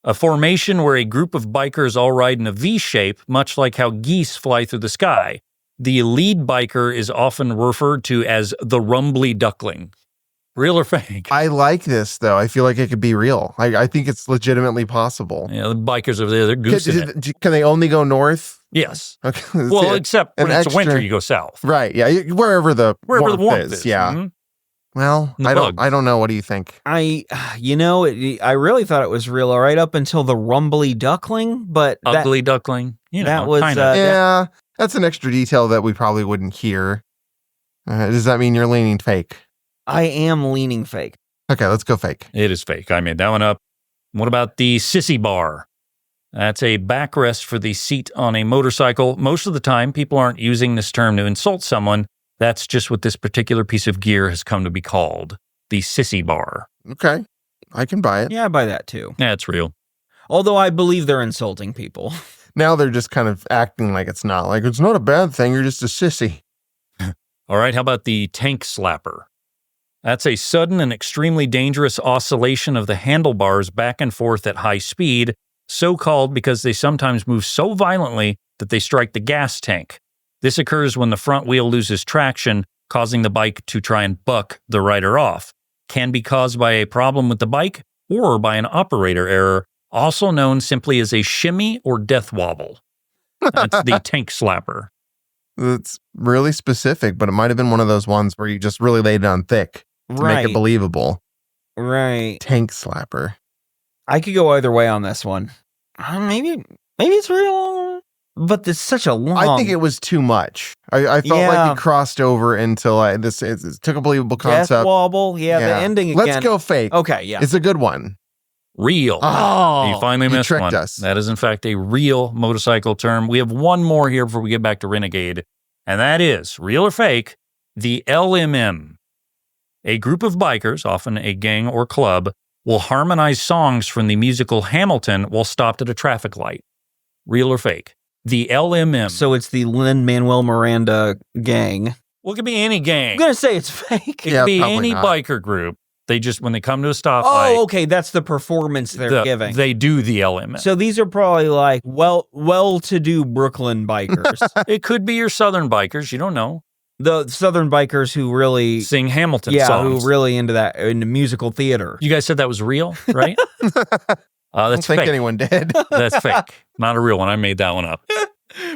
A formation where a group of bikers all ride in a V shape, much like how geese fly through the sky. The lead biker is often referred to as the rumbly duckling. Real or fake? I like this, though. I feel like it could be real. I think it's legitimately possible. Yeah, the bikers over there, they're goosing it. Can they only go north? Yes. Okay. Well, except when it's winter, you go south. Right, yeah. Wherever the warmth is. Yeah. Mm-hmm. Well, I don't know. What do you think? I really thought it was real, all right, up until the rumbly duckling, but Ugly duckling. That was yeah. That's an extra detail that we probably wouldn't hear. Does that mean you're leaning fake? I am leaning fake. Okay, let's go fake. It is fake. I made that one up. What about the sissy bar? That's a backrest for the seat on a motorcycle. Most of the time, people aren't using this term to insult someone. That's just what this particular piece of gear has come to be called. The sissy bar. Okay, I can buy it. Yeah, I buy that too. Yeah, it's real. Although I believe they're insulting people. Now they're just kind of acting like it's not. Like, it's not a bad thing. You're just a sissy. All right, how about the tank slapper? That's a sudden and extremely dangerous oscillation of the handlebars back and forth at high speed, so called because they sometimes move so violently that they strike the gas tank. This occurs when the front wheel loses traction, causing the bike to try and buck the rider off. Can be caused by a problem with the bike or by an operator error, also known simply as a shimmy or death wobble. That's the tank slapper. It's really specific, but it might have been one of those ones where you just really laid it on thick to make it believable. Right. Tank slapper. I could go either way on this one. Maybe it's real, but it's such a long... I think it was too much. I felt like it crossed over into like this. It took a believable concept. Death wobble. Yeah, the ending again. Let's go fake. Okay, yeah. It's a good one. Real. Oh, you finally missed tricked one. us. That is, in fact, a real motorcycle term. We have one more here before we get back to Renegade, and that is, real or fake, the LMM. A group of bikers, often a gang or club, will harmonize songs from the musical Hamilton while stopped at a traffic light. Real or fake? The LMM. So it's the Lin-Manuel Miranda gang. Well, it could be any gang. I'm going to say it's fake. It could be any biker group. They just, when they come to a stoplight. Oh, okay. That's the performance they're giving. They do the LMM. So these are probably like well-to-do Brooklyn bikers. It could be your Southern bikers. You don't know. The Southern bikers who really sing Hamilton songs. Who really into musical theater. You guys said that was real, right? That's I don't think anyone did. That's fake. Not a real one. I made that one up.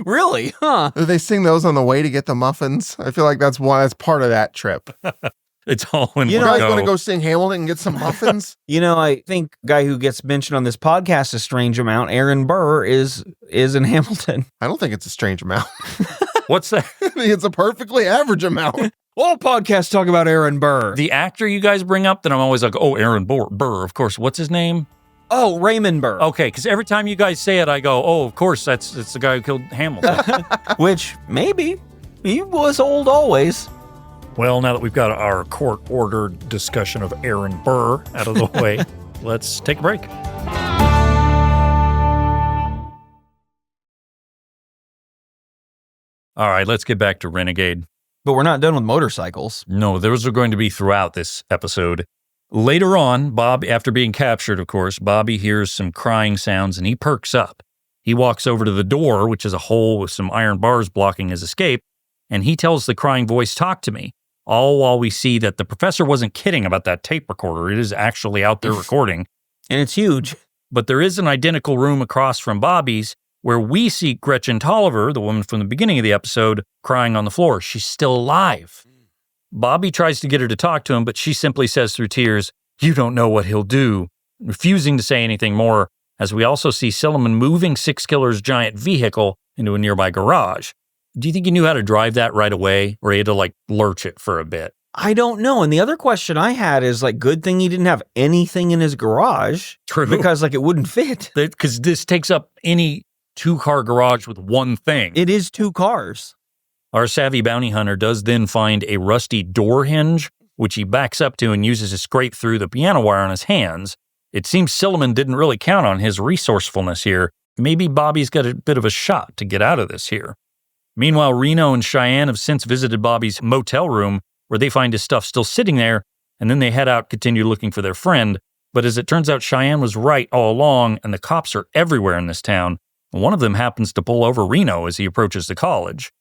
Really? Huh? Do they sing those on the way to get the muffins? I feel like that's part of that trip. It's all in one go. You guys want to go sing Hamilton and get some muffins? I think guy who gets mentioned on this podcast a strange amount, Aaron Burr, is in Hamilton. I don't think it's a strange amount. What's that? It's a perfectly average amount. All podcasts talk about Aaron Burr. The actor you guys bring up that I'm always like, oh, Aaron Burr, of course. What's his name? Oh, Raymond Burr. Okay, because every time you guys say it, I go, oh, of course, it's the guy who killed Hamilton. Which, maybe. He was old always. Well, now that we've got our court-ordered discussion of Aaron Burr out of the way, let's take a break. All right, let's get back to Renegade. But we're not done with motorcycles. No, those are going to be throughout this episode. Later on, Bob, after being captured, of course, Bobby hears some crying sounds and he perks up. He walks over to the door, which is a hole with some iron bars blocking his escape, and he tells the crying voice, "Talk to me," all while we see that the professor wasn't kidding about that tape recorder. It is actually out there recording. And it's huge. But there is an identical room across from Bobby's where we see Gretchen Tolliver, the woman from the beginning of the episode, crying on the floor. She's still alive. Bobby tries to get her to talk to him, but she simply says through tears, "You don't know what he'll do," refusing to say anything more, as we also see Silliman moving Six Killer's giant vehicle into a nearby garage. Do you think he knew how to drive that right away, or he had to, lurch it for a bit? I don't know. And the other question I had is, good thing he didn't have anything in his garage. True. Because, it wouldn't fit. Because this takes up any two-car garage with one thing. It is 2 cars. Our savvy bounty hunter does then find a rusty door hinge, which he backs up to and uses to scrape through the piano wire on his hands. It seems Silliman didn't really count on his resourcefulness here. Maybe Bobby's got a bit of a shot to get out of this here. Meanwhile, Reno and Cheyenne have since visited Bobby's motel room, where they find his stuff still sitting there, and then they head out, continue looking for their friend. But as it turns out, Cheyenne was right all along, and the cops are everywhere in this town. One of them happens to pull over Reno as he approaches the college.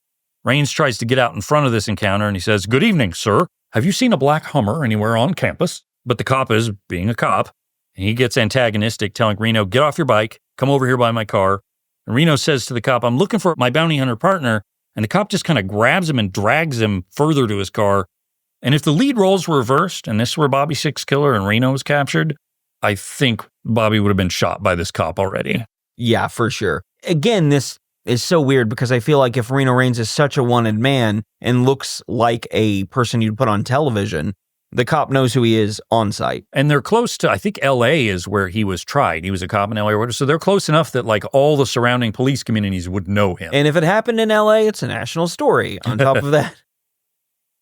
Raines tries to get out in front of this encounter, and he says, "Good evening, sir. Have you seen a black Hummer anywhere on campus?" But the cop is being a cop, and he gets antagonistic, telling Reno, "Get off your bike, come over here by my car." And Reno says to the cop, "I'm looking for my bounty hunter partner," and the cop just kind of grabs him and drags him further to his car. And if the lead roles were reversed, and this were Bobby Six Killer and Reno was captured, I think Bobby would have been shot by this cop already. Yeah, for sure. Again, this is so weird because I feel like if Reno Raines is such a wanted man and looks like a person you'd put on television, the cop knows who he is on site. And they're close to, I think LA is where he was tried. He was a cop in LA or whatever. So they're close enough that all the surrounding police communities would know him. And if it happened in LA, it's a national story on top of that.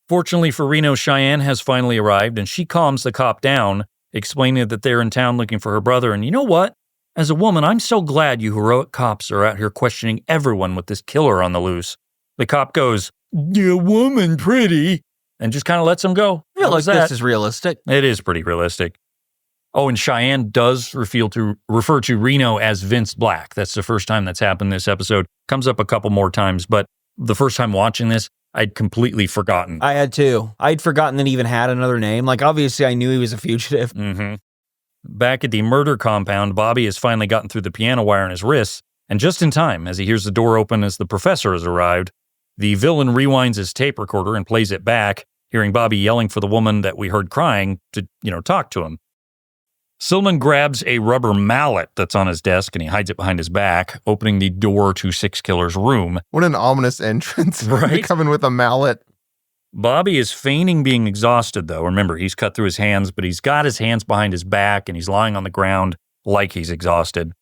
Fortunately for Reno, Cheyenne has finally arrived and she calms the cop down, explaining that they're in town looking for her brother. And you know what? As a woman, I'm so glad you heroic cops are out here questioning everyone with this killer on the loose. The cop goes, "You woman pretty," and just kind of lets him go. I feel like this is realistic. It is pretty realistic. Oh, and Cheyenne does refer to Reno as Vince Black. That's the first time that's happened this episode. Comes up a couple more times, but the first time watching this, I'd completely forgotten. I had too. I'd forgotten that he even had another name. Obviously, I knew he was a fugitive. Mm-hmm. Back at the murder compound, Bobby has finally gotten through the piano wire in his wrists, and just in time, as he hears the door open as the professor has arrived, the villain rewinds his tape recorder and plays it back, hearing Bobby yelling for the woman that we heard crying to, talk to him. Silliman grabs a rubber mallet that's on his desk and he hides it behind his back, opening the door to Six Killer's room. What an ominous entrance. Right? Coming with a mallet. Bobby is feigning being exhausted, though. Remember, he's cut through his hands, but he's got his hands behind his back and he's lying on the ground like he's exhausted.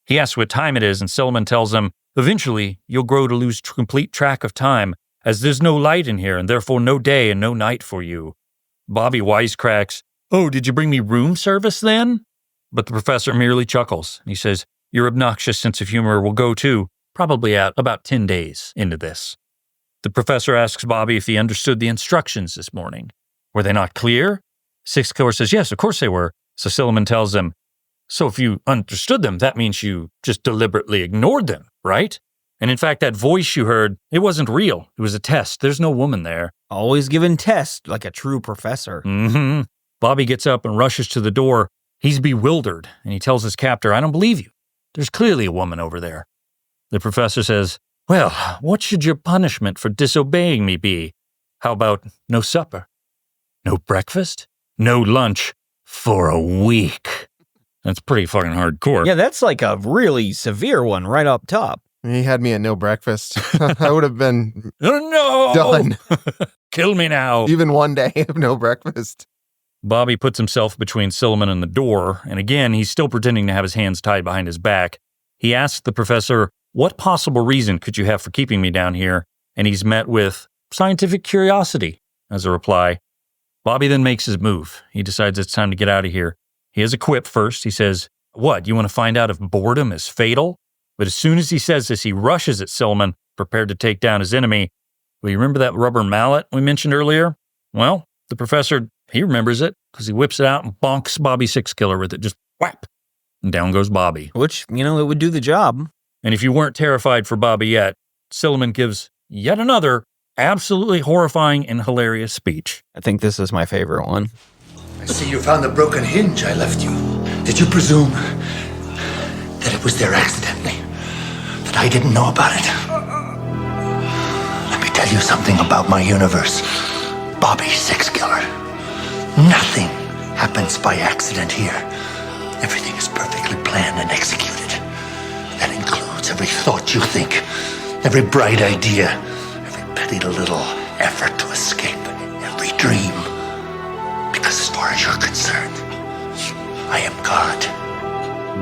He asks what time it is, and Silliman tells him, "Eventually, you'll grow to lose complete track of time, as there's no light in here and therefore no day and no night for you." Bobby wisecracks, "Oh, did you bring me room service then?" But the professor merely chuckles. He says, "Your obnoxious sense of humor will go too, probably at about 10 days into this." The professor asks Bobby if he understood the instructions this morning. Were they not clear? Six Killer says, yes, of course they were. So Silliman tells him, "So if you understood them, that means you just deliberately ignored them, right? And in fact, that voice you heard, it wasn't real. It was a test. There's no woman there." Always giving tests like a true professor. Mm-hmm. Bobby gets up and rushes to the door. He's bewildered, and he tells his captor, "I don't believe you. There's clearly a woman over there." The professor says, "Well, what should your punishment for disobeying me be? How about no supper? No breakfast? No lunch for a week?" That's pretty fucking hardcore. Yeah, that's a really severe one right up top. He had me at no breakfast. I would have been No! done. Kill me now. Even one day of no breakfast. Bobby puts himself between Silliman and the door, and again, he's still pretending to have his hands tied behind his back. He asks the professor, "What possible reason could you have for keeping me down here?" And he's met with scientific curiosity as a reply. Bobby then makes his move. He decides it's time to get out of here. He has a quip first. He says, "What, you want to find out if boredom is fatal?" But as soon as he says this, he rushes at Silliman, prepared to take down his enemy. Well, you remember that rubber mallet we mentioned earlier? Well, the professor, he remembers it because he whips it out and bonks Bobby Sixkiller with it. Just whap. And down goes Bobby. Which, it would do the job. And if you weren't terrified for Bobby yet, Silliman gives yet another absolutely horrifying and hilarious speech. I think this is my favorite one. I see you found the broken hinge I left you. Did you presume that it was there accidentally? That I didn't know about it? Let me tell you something about my universe, Bobby Sixkiller. Nothing happens by accident here. Everything is perfectly planned and executed. That includes every thought you think, every bright idea, every petty little effort to escape, every dream. Because as far as you're concerned, I am God.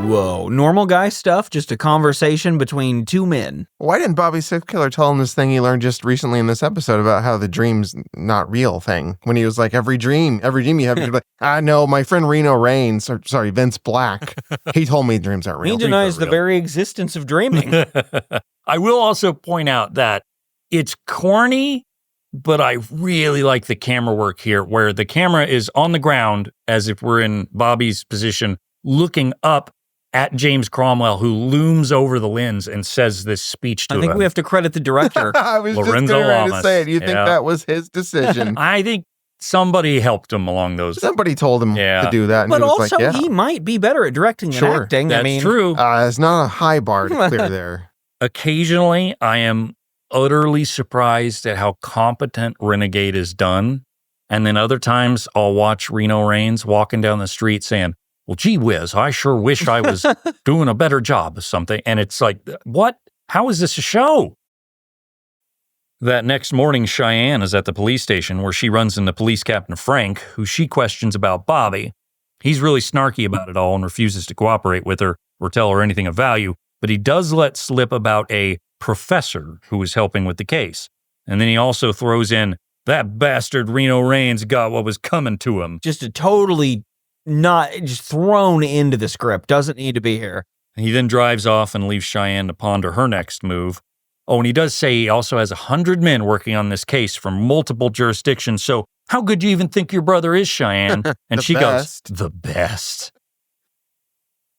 Whoa, normal guy stuff, just a conversation between two men. Why didn't Bobby Sixkiller tell him this thing he learned just recently in this episode about how the dream's not real thing? When he was like, every dream you have, you're like, I know, my friend Vince Black, he told me dreams aren't real. He denies the very existence of dreaming. I will also point out that it's corny, but I really like the camera work here, where the camera is on the ground, as if we're in Bobby's position, looking up at James Cromwell, who looms over the lens and says this speech to him. I think we have to credit the director. I was Lorenzo just ready to Lamas. say it. You think that was his decision? I think somebody helped him along those. Somebody told him to do that. And But he was also, like, yeah. he might be better at directing than Sure. acting. That's true. It's not a high bar to clear there. Occasionally, I am utterly surprised at how competent Renegade is done. And then other times, I'll watch Reno Raines walking down the street saying, "Well, gee whiz, I sure wish I was doing a better job of something." And it's like, what? How is this a show? That next morning, Cheyenne is at the police station where she runs into Police Captain Frank, who she questions about Bobby. He's really snarky about it all and refuses to cooperate with her or tell her anything of value, but he does let slip about a professor who is helping with the case. And then he also throws in, "That bastard Reno Raines got what was coming to him." Just a totally not just thrown into the script. Doesn't need to be here. He then drives off and leaves Cheyenne to ponder her next move. Oh, and he does say he also has 100 men working on this case from multiple jurisdictions. So how good do you even think your brother is, Cheyenne? And she goes, "The best."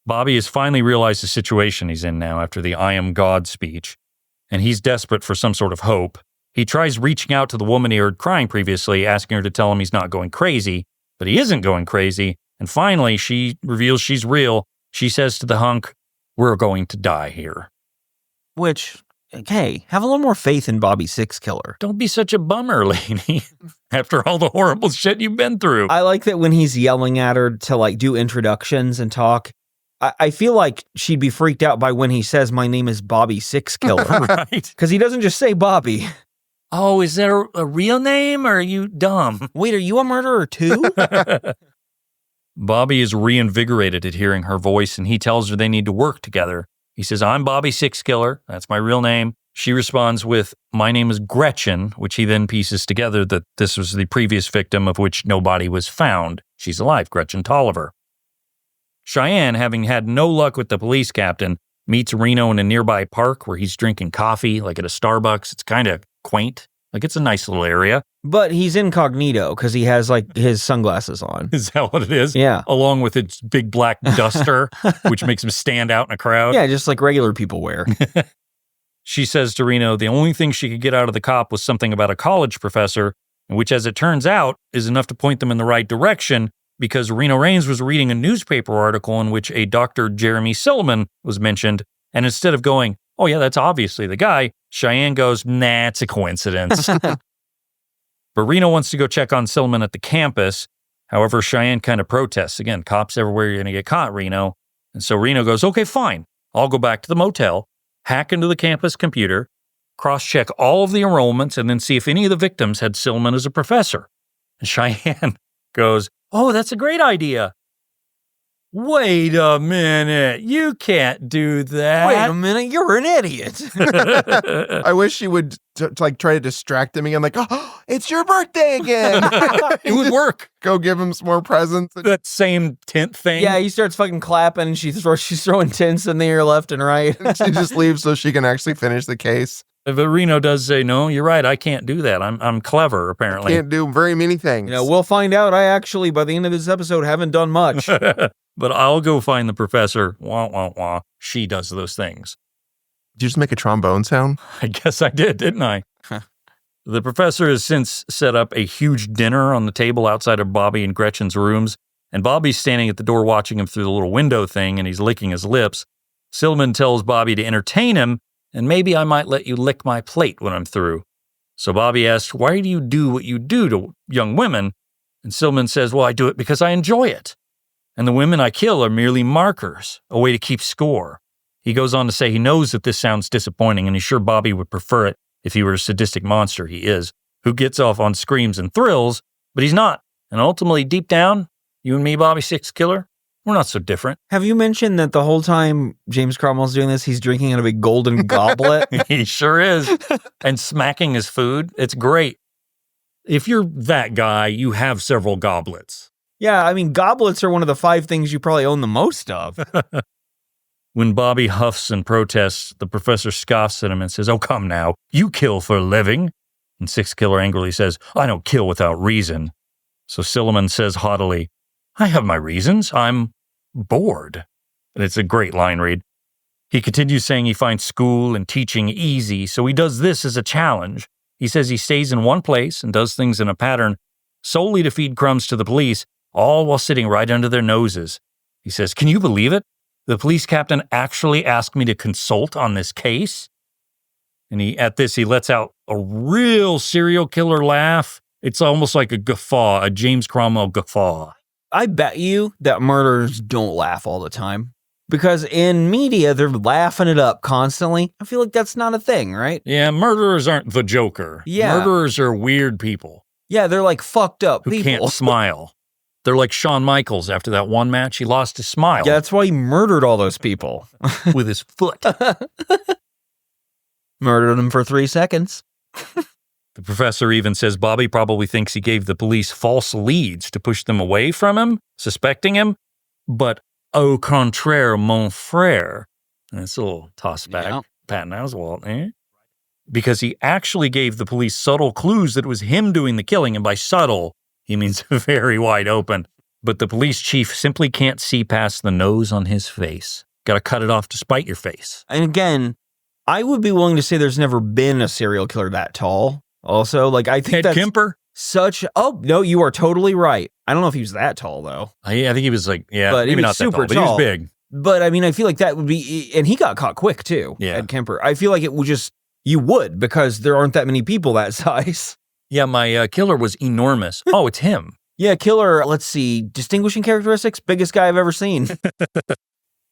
Bobby has finally realized the situation he's in now after the "I am God" speech, and he's desperate for some sort of hope. He tries reaching out to the woman he heard crying previously, asking her to tell him he's not going crazy, but he isn't going crazy. And finally, she reveals she's real. She says to the hunk, "We're going to die here." Which, hey, have a little more faith in Bobby Sixkiller. Don't be such a bummer, lady. After all the horrible shit you've been through. I like that when he's yelling at her to do introductions and talk. I feel like she'd be freaked out by when he says, "My name is Bobby Sixkiller." Right. Because he doesn't just say Bobby. Oh, is that a real name or are you dumb? Wait, are you a murderer too? Bobby is reinvigorated at hearing her voice, and he tells her they need to work together. He says, "I'm Bobby Sixkiller. That's my real name." She responds with, "My name is Gretchen," which he then pieces together that this was the previous victim of which no body was found. She's alive, Gretchen Tolliver. Cheyenne, having had no luck with the police captain, meets Reno in a nearby park where he's drinking coffee, like at a Starbucks. It's kind of quaint. It's a nice little area. But he's incognito because he has his sunglasses on. Is that what it is? Yeah. Along with its big black duster, which makes him stand out in a crowd. Yeah, just like regular people wear. She says to Reno the only thing she could get out of the cop was something about a college professor, which, as it turns out, is enough to point them in the right direction, because Reno Raines was reading a newspaper article in which a Dr. Jeremy Silliman was mentioned, and instead of going, "Oh yeah, that's obviously the guy," Cheyenne goes, "Nah, it's a coincidence." But Reno wants to go check on Silliman at the campus. However, Cheyenne kind of protests. Again, cops everywhere, you're going to get caught, Reno. And so Reno goes, "Okay, fine. I'll go back to the motel, hack into the campus computer, cross-check all of the enrollments, and then see if any of the victims had Silliman as a professor." And Cheyenne goes, Oh, that's a great idea. Wait a minute. You can't do that. Wait a minute. You're an idiot. I wish she would like try to distract him again. Like, oh, it's your birthday again. It would work. Go give him some more presents. That same tint thing. Yeah, he starts fucking clapping and she's throwing tints in the air left and right. She just leaves so she can actually finish the case. But Reno does say, no, you're right. I can't do that. I'm clever, apparently. Can't do very many things. You know, we'll find out. I actually, by the end of this episode, haven't done much. But I'll go find the professor. Wah, wah, wah. She does those things. Did you just make a trombone sound? I guess I did, didn't I? The professor has since set up a huge dinner on the table outside of Bobby and Gretchen's rooms, and Bobby's standing at the door watching him through the little window thing, and he's licking his lips. Silliman tells Bobby to entertain him, and maybe I might let you lick my plate when I'm through. So Bobby asks, why do you do what you do to young women? And Silliman says, well, I do it because I enjoy it. And the women I kill are merely markers, a way to keep score. He goes on to say he knows that this sounds disappointing, and he's sure Bobby would prefer it if he were a sadistic monster he is, who gets off on screams and thrills, but he's not. And ultimately, deep down, you and me, Bobby Six Killer, we're not so different. Have you mentioned that the whole time James Cromwell's doing this, he's drinking out of a golden goblet? He sure is. And smacking his food. It's great. If you're that guy, you have several goblets. Yeah, I mean, goblets are one of the 5 things you probably own the most of. When Bobby huffs and protests, the professor scoffs at him and says, oh, come now, you kill for a living. And Six Killer angrily says, I don't kill without reason. So Silliman says haughtily, I have my reasons. I'm bored. And it's a great line read. He continues saying he finds school and teaching easy, so he does this as a challenge. He says he stays in one place and does things in a pattern solely to feed crumbs to the police, all while sitting right under their noses. He says, can you believe it? The police captain actually asked me to consult on this case? And at this, he lets out a real serial killer laugh. It's almost like a guffaw, a James Cromwell guffaw. I bet you that murderers don't laugh all the time. Because in media, they're laughing it up constantly. I feel like that's not a thing, right? Yeah, murderers aren't the Joker. Yeah. Murderers are weird people. Yeah, they're like fucked up who people. Can't smile. They're like Shawn Michaels after that one match. He lost his smile. Yeah, that's why he murdered all those people. With his foot. Murdered them for 3 seconds. The professor even says Bobby probably thinks he gave the police false leads to push them away from him, suspecting him. But au contraire, mon frère. And it's a little toss back. Yeah. Patton Oswalt, eh? Because he actually gave the police subtle clues that it was him doing the killing. And by subtle, he means very wide open. But the police chief simply can't see past the nose on his face. Got to cut it off to spite your face. And again, I would be willing to say there's never been a serial killer that tall. Also, like, I think Ted that's Kemper? oh, no, you are totally right. I don't know if he was that tall, though. I think he was like, yeah, But he maybe was not that super tall, but he was tall. big. But I mean, I feel like that would be, and he got caught quick too. Yeah. Ted Kemper. I feel like it would just, you would, because there aren't that many people that size. Yeah, my killer was enormous. Oh, it's him. Yeah, killer, let's see, distinguishing characteristics, biggest guy I've ever seen.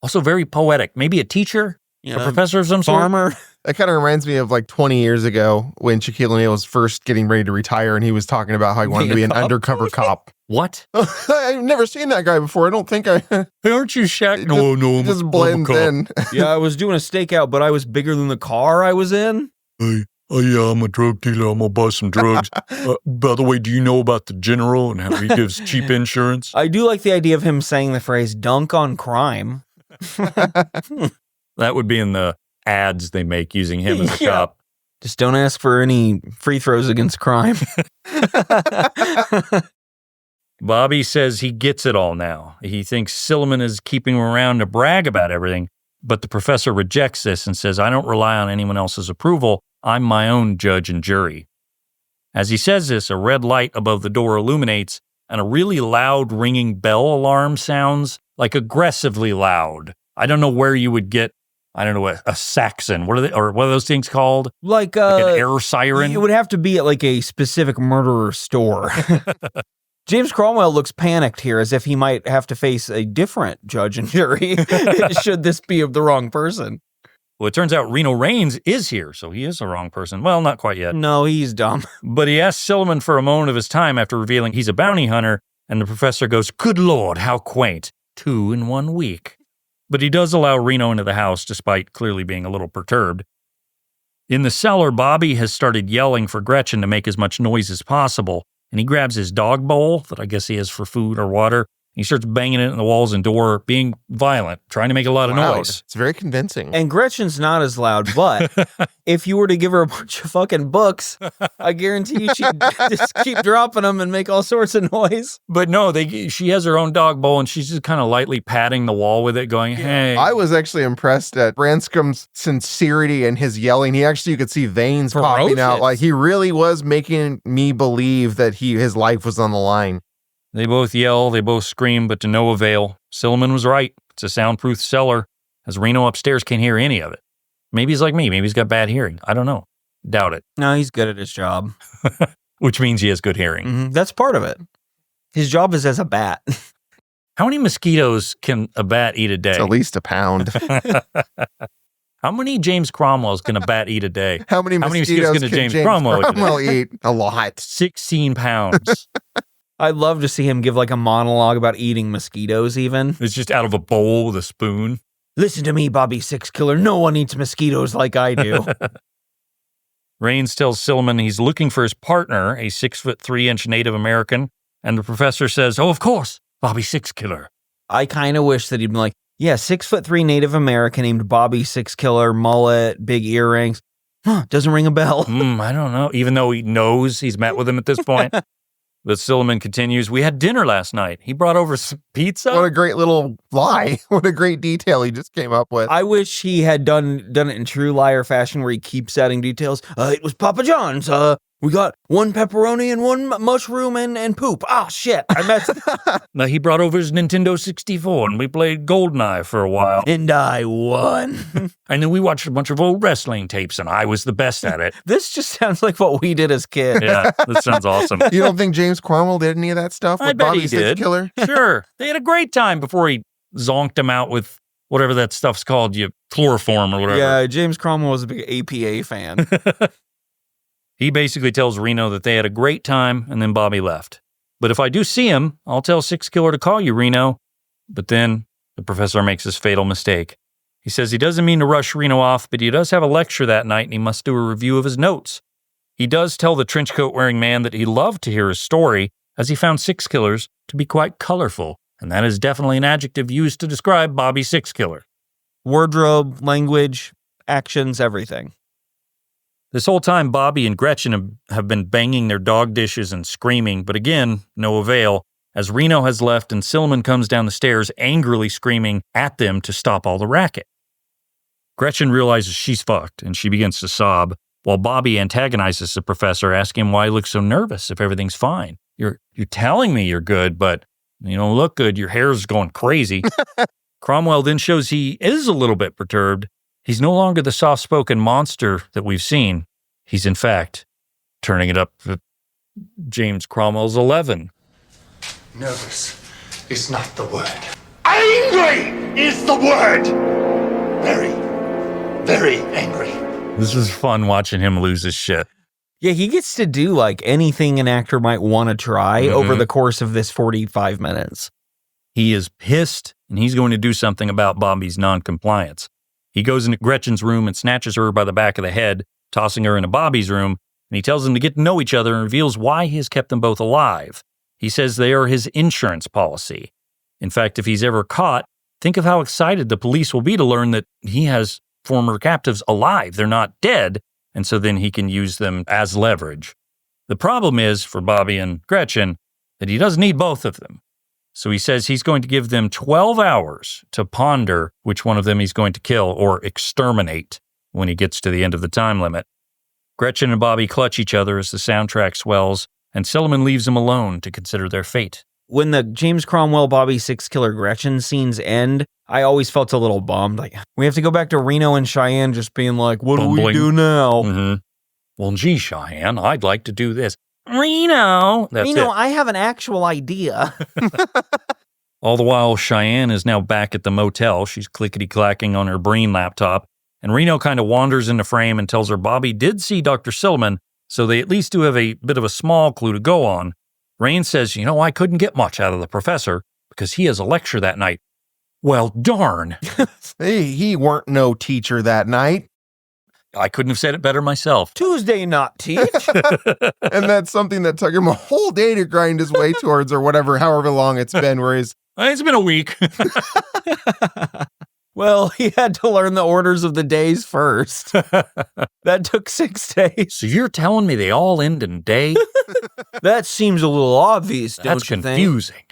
Also very poetic. Maybe a teacher? Yeah. A professor of some sort? Farmer. That kind of reminds me of like 20 years ago when Shaquille O'Neal was first getting ready to retire and he was talking about how he wanted to be an undercover cop. What? I've never seen that guy before. I don't think I... Hey, aren't you Shaq? It No, no, just I'm a blends cop. in. Yeah, I was doing a stakeout, but I was bigger than the car I was in. Hey, oh yeah, I'm a drug dealer. I'm gonna buy some drugs. By the way, do you know about the general and how he gives cheap insurance? I do like the idea of him saying the phrase dunk on crime. That would be in the ads they make using him as a Yeah. cop. Just don't ask for any free throws against crime. Bobby says he gets it all now. He thinks Silliman is keeping him around to brag about everything, but the professor rejects this and says, I don't rely on anyone else's approval. I'm my own judge and jury. As he says this, a red light above the door illuminates, and a really loud ringing bell alarm sounds, like aggressively loud. I don't know where you would get, I don't know, a Saxon. What are those things called? Like Like an air siren? it would have to be at like a specific murderer store. James Cromwell looks panicked here, as if he might have to face a different judge and jury should this be of the wrong person. Well, it turns out Reno Raines is here, so he is the wrong person. Well, not quite yet. No, he's dumb. But he asks Silliman for a moment of his time after revealing he's a bounty hunter, And the professor goes, good Lord, how quaint. 2 in 1 week. But he does allow Reno into the house, despite clearly being a little perturbed. In the cellar, Bobby has started yelling for Gretchen to make as much noise as possible, and he grabs his dog bowl that I guess he has for food or water. He starts banging it in the walls and door, being violent, trying to make a lot of noise. It's very convincing. And Gretchen's not as loud, but if you were to give her a bunch of fucking books, I guarantee you she'd just keep dropping them and make all sorts of noise. But no, she has her own dog bowl, and she's just kind of lightly patting the wall with it, going, hey. I was actually impressed at Branscom's sincerity and his yelling. You could see veins popping out. Like, he really was making me believe that his life was on the line. They both yell, they both scream, but to no avail. Silliman was right. It's a soundproof cellar, as Reno upstairs can't hear any of it. Maybe he's like me. Maybe he's got bad hearing. I don't know. Doubt it. No, he's good at his job. Which means he has good hearing. Mm-hmm. That's part of it. His job is as a bat. How many mosquitoes can a bat eat a day? It's at least a pound. How many James Cromwells can a bat eat a day? How many mosquitoes can James Cromwell eat? A lot. 16 pounds. I'd love to see him give like a monologue about eating mosquitoes even. It's just out of a bowl with a spoon. Listen to me, Bobby Six Killer. No one eats mosquitoes like I do. Raines tells Silliman he's looking for his partner, a 6'3" Native American, and the professor says, oh, of course, Bobby Six Killer. I kind of wish that he'd been like, yeah, 6'3" Native American named Bobby Six Killer, mullet, big earrings. Doesn't ring a bell. I don't know, even though he knows he's met with him at this point. But Silliman continues, we had dinner last night. He brought over some pizza. What a great little lie. What a great detail he just came up with. I wish he had done it in true liar fashion where he keeps adding details. It was Papa John's. We got 1 pepperoni and 1 mushroom and poop. Ah, shit. I messed Now, he brought over his Nintendo 64 and we played GoldenEye for a while. And I won. And then we watched a bunch of old wrestling tapes and I was the best at it. This just sounds like what we did as kids. Yeah, that sounds awesome. You don't think James Cromwell did any of that stuff with I bet Bobby he Six did. Killer? Sure. They had a great time before he zonked him out with whatever that stuff's called, chloroform or whatever. Yeah, James Cromwell was a big APA fan. He basically tells Reno that they had a great time, and then Bobby left. But if I do see him, I'll tell Six Killer to call you, Reno. But then the professor makes his fatal mistake. He says he doesn't mean to rush Reno off, but he does have a lecture that night, and he must do a review of his notes. He does tell the trenchcoat-wearing man that he loved to hear his story, as he found Six Killers to be quite colorful, and that is definitely an adjective used to describe Bobby Six Killer. Wardrobe, language, actions, everything. This whole time, Bobby and Gretchen have been banging their dog dishes and screaming, but again, no avail, as Reno has left and Silliman comes down the stairs angrily screaming at them to stop all the racket. Gretchen realizes she's fucked, and she begins to sob, while Bobby antagonizes the professor, asking him why he looks so nervous if everything's fine. You're telling me you're good, but you don't look good. Your hair's going crazy. Cromwell then shows he is a little bit perturbed. He's no longer the soft-spoken monster that we've seen. He's, in fact, turning it up to James Cromwell's 11. Nervous is not the word. Angry is the word! Very, very angry. This is fun watching him lose his shit. Yeah, he gets to do like anything an actor might want to try over the course of this 45 minutes. He is pissed, and he's going to do something about Bobby's noncompliance. He goes into Gretchen's room and snatches her by the back of the head, tossing her into Bobby's room, and he tells them to get to know each other and reveals why he has kept them both alive. He says they are his insurance policy. In fact, if he's ever caught, think of how excited the police will be to learn that he has former captives alive. They're not dead, and so then he can use them as leverage. The problem is, for Bobby and Gretchen, that he doesn't need both of them. So he says he's going to give them 12 hours to ponder which one of them he's going to kill or exterminate when he gets to the end of the time limit. Gretchen and Bobby clutch each other as the soundtrack swells, and Silliman leaves them alone to consider their fate. When the James Cromwell, Bobby Six Killer Gretchen scenes end, I always felt a little bummed. Like, we have to go back to Reno and Cheyenne just being like, what do we do now? Mm-hmm. Well, gee, Cheyenne, I'd like to do this. Reno! That's Reno, it. I have an actual idea. All the while, Cheyenne is now back at the motel. She's clickety-clacking on her Breen laptop, and Reno kind of wanders into frame and tells her Bobby did see Dr. Silliman, so they at least do have a bit of a small clue to go on. Rain says, I couldn't get much out of the professor because he has a lecture that night. Well, darn. He weren't no teacher that night. I couldn't have said it better myself. Tuesday not teach. And that's something that took him a whole day to grind his way towards, or however long it's been, where he's... It's been a week. Well, he had to learn the orders of the days first. That took 6 days. So you're telling me they all end in day? That seems a little obvious, don't That's you think? confusing.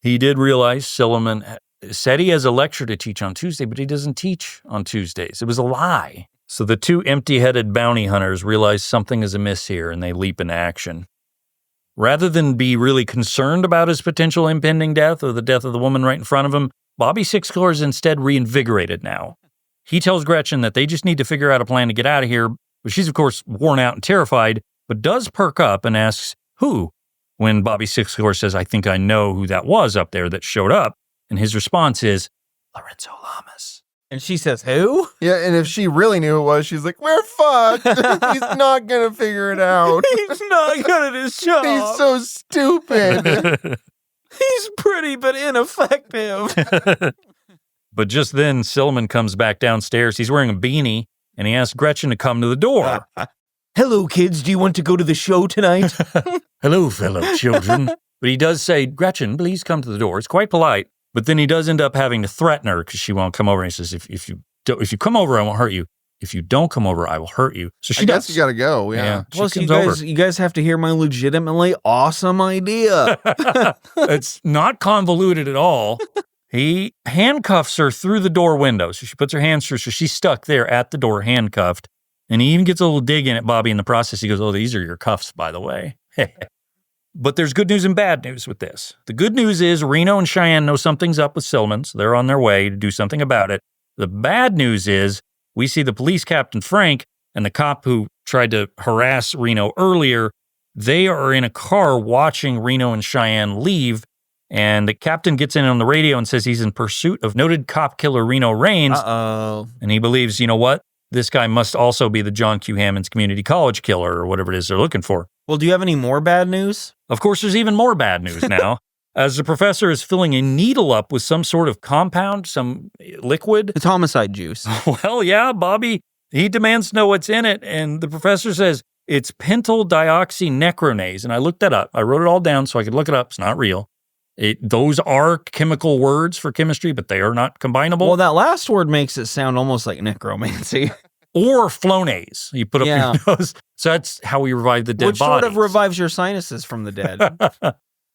He did realize Silliman said he has a lecture to teach on Tuesday, but he doesn't teach on Tuesdays. It was a lie. So the two empty-headed bounty hunters realize something is amiss here, and they leap into action. Rather than be really concerned about his potential impending death or the death of the woman right in front of him, Bobby Sixclaw is instead reinvigorated now. He tells Gretchen that they just need to figure out a plan to get out of here, but she's of course worn out and terrified, but does perk up and asks, who? When Bobby Sixclaw says, I think I know who that was up there that showed up, and his response is, Lorenzo Lamas. And she says, who? Yeah, and if she really knew it was, she's like, we're fucked. He's not going to figure it out. He's not good at his job. He's so stupid. He's pretty but ineffective. But just then, Silliman comes back downstairs. He's wearing a beanie, and he asks Gretchen to come to the door. Hello, kids. Do you want to go to the show tonight? Hello, fellow children. But he does say, Gretchen, please come to the door. It's quite polite. But then he does end up having to threaten her because she won't come over. And he says, if you come over, I won't hurt you. If you don't come over, I will hurt you. So she does. You got to go. Yeah. Plus, you guys have to hear my legitimately awesome idea. It's not convoluted at all. He handcuffs her through the door window. So she puts her hands through. So she's stuck there at the door, handcuffed. And he even gets a little dig in at Bobby in the process. He goes, oh, these are your cuffs, by the way. But there's good news and bad news with this. The good news is Reno and Cheyenne know something's up with Silliman, so they're on their way to do something about it. The bad news is we see the police captain, Frank, and the cop who tried to harass Reno earlier. They are in a car watching Reno and Cheyenne leave, and the captain gets in on the radio and says he's in pursuit of noted cop killer Reno Raines. Uh-oh. And he believes, you know what? This guy must also be the John Q. Hammond's community college killer or whatever it is they're looking for. Well, do you have any more bad news? Of course, there's even more bad news now. As the professor is filling a needle up with some sort of compound, some liquid. It's homicide juice. Well, yeah, Bobby, he demands to know what's in it. And the professor says it's pentyl dioxynecronase. And I looked that up. I wrote it all down so I could look it up. It's not real. Those are chemical words for chemistry, but they are not combinable. Well, that last word makes it sound almost like necromancy. Or flonase. You put up your nose. So that's how we revive the dead Which bodies. sort of revives your sinuses from the dead.